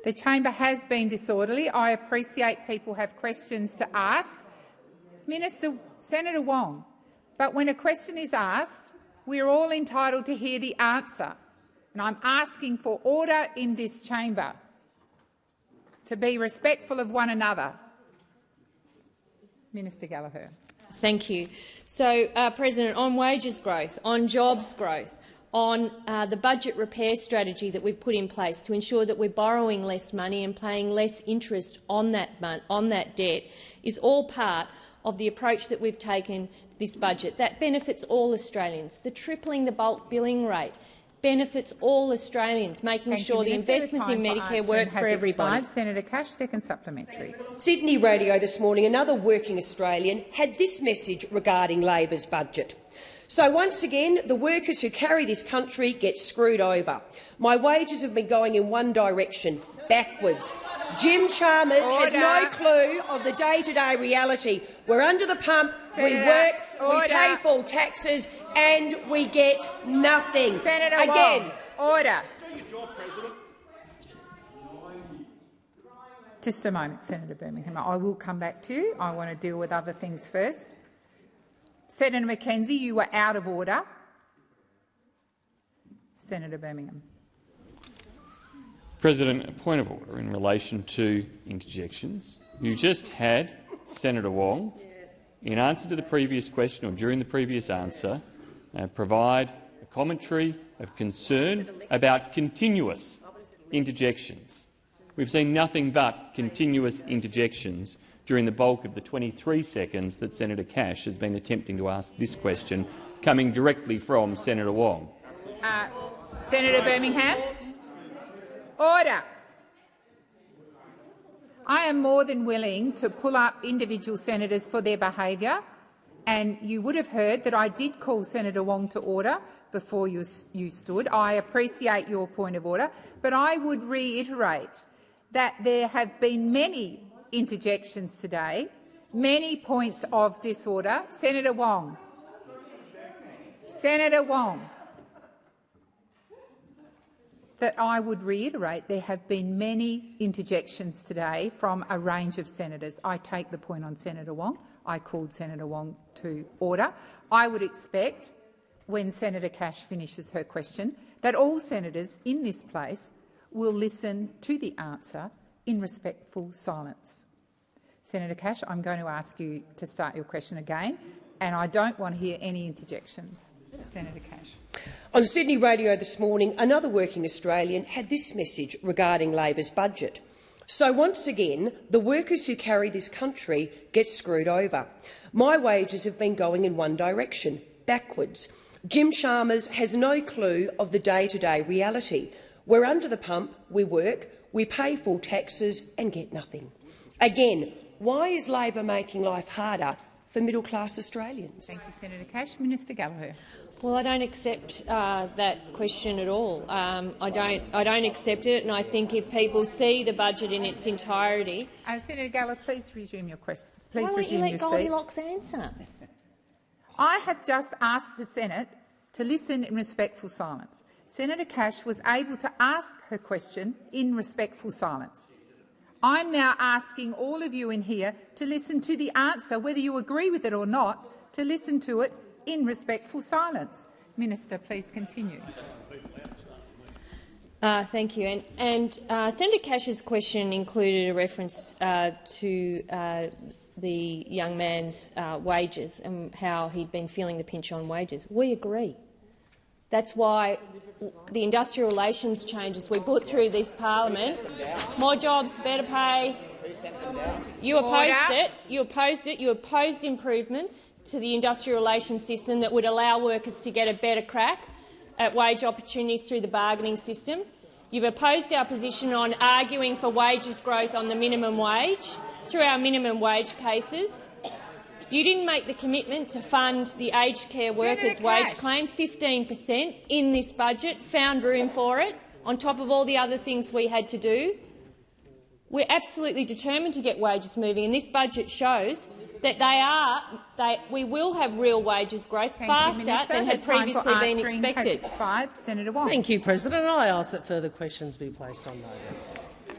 The chamber has been disorderly. I appreciate people have questions to ask. Senator Wong, but when a question is asked, we're all entitled to hear the answer. And I'm asking for order in this chamber, to be respectful of one another. Minister Gallagher. Thank you. So, President, on wages growth, on jobs growth, on the budget repair strategy that we've put in place to ensure that we're borrowing less money and paying less interest on that debt is all part of the approach that we've taken to this budget. That benefits all Australians. The tripling the bulk billing rate benefits all Australians, making sure the investments in Medicare work for everybody. Senator Cash, second supplementary. Sydney Radio this morning, another working Australian had this message regarding Labor's budget. So once again, the workers who carry this country get screwed over. My wages have been going in one direction, backwards. Jim Chalmers has no clue of the day-to-day reality. We're under the pump, we work, we pay full taxes and we get nothing. Senator again. Wong, order. Just a moment, Senator Birmingham. I will come back to you. I want to deal with other things first. Senator McKenzie, you were out of order. Senator Birmingham. President, a point of order in relation to interjections. You just had Senator Wong, in answer to the previous question or during the previous answer, provide a commentary of concern about continuous interjections. We've seen nothing but continuous interjections during the bulk of the 23 seconds that Senator Cash has been attempting to ask this question, coming directly from Senator Wong. Senator Birmingham. Order. I am more than willing to pull up individual senators for their behaviour, and you would have heard that I did call Senator Wong to order before you stood. I appreciate your point of order, but I would reiterate that there have been many interjections today, many points of disorder. Senator Wong. Senator Wong. That I would reiterate there have been many interjections today from a range of senators. I take the point on Senator Wong. I called Senator Wong to order. I would expect, when Senator Cash finishes her question, that all senators in this place will listen to the answer in respectful silence. Senator Cash, I'm going to ask you to start your question again, and I don't want to hear any interjections. Senator Cash. On Sydney Radio this morning, another working Australian had this message regarding Labor's budget. So once again, the workers who carry this country get screwed over. My wages have been going in one direction, backwards. Jim Chalmers has no clue of the day-to-day reality. We're under the pump, we work, we pay full taxes and get nothing. Again, why is Labor making life harder for middle-class Australians? Thank you, Senator Cash. Minister Gallagher. Well, I don't accept that question at all. I don't accept it, and I think if people see the budget in its entirety, Senator Gallagher, please resume your question. Please why won't resume you let your Goldilocks answer? I have just asked the Senate to listen in respectful silence. Senator Cash was able to ask her question in respectful silence. I'm now asking all of you in here to listen to the answer, whether you agree with it or not, to listen to it in respectful silence. Minister, please continue. Thank you. Senator Cash's question included a reference to the young man's wages and how he'd been feeling the pinch on wages. We agree. That's why the industrial relations changes we put through this parliament, more jobs, better pay. You opposed it. You opposed it. You opposed improvements to the industrial relations system that would allow workers to get a better crack at wage opportunities through the bargaining system. You've opposed our position on arguing for wages growth on the minimum wage through our minimum wage cases. You didn't make the commitment to fund the aged care workers' wage claim, 15% in this budget, found room for it, on top of all the other things we had to do. We're absolutely determined to get wages moving, and this budget shows that we will have real wages growth faster than had previously been expected. Senator Wong. Thank you, President. I ask that further questions be placed on notice.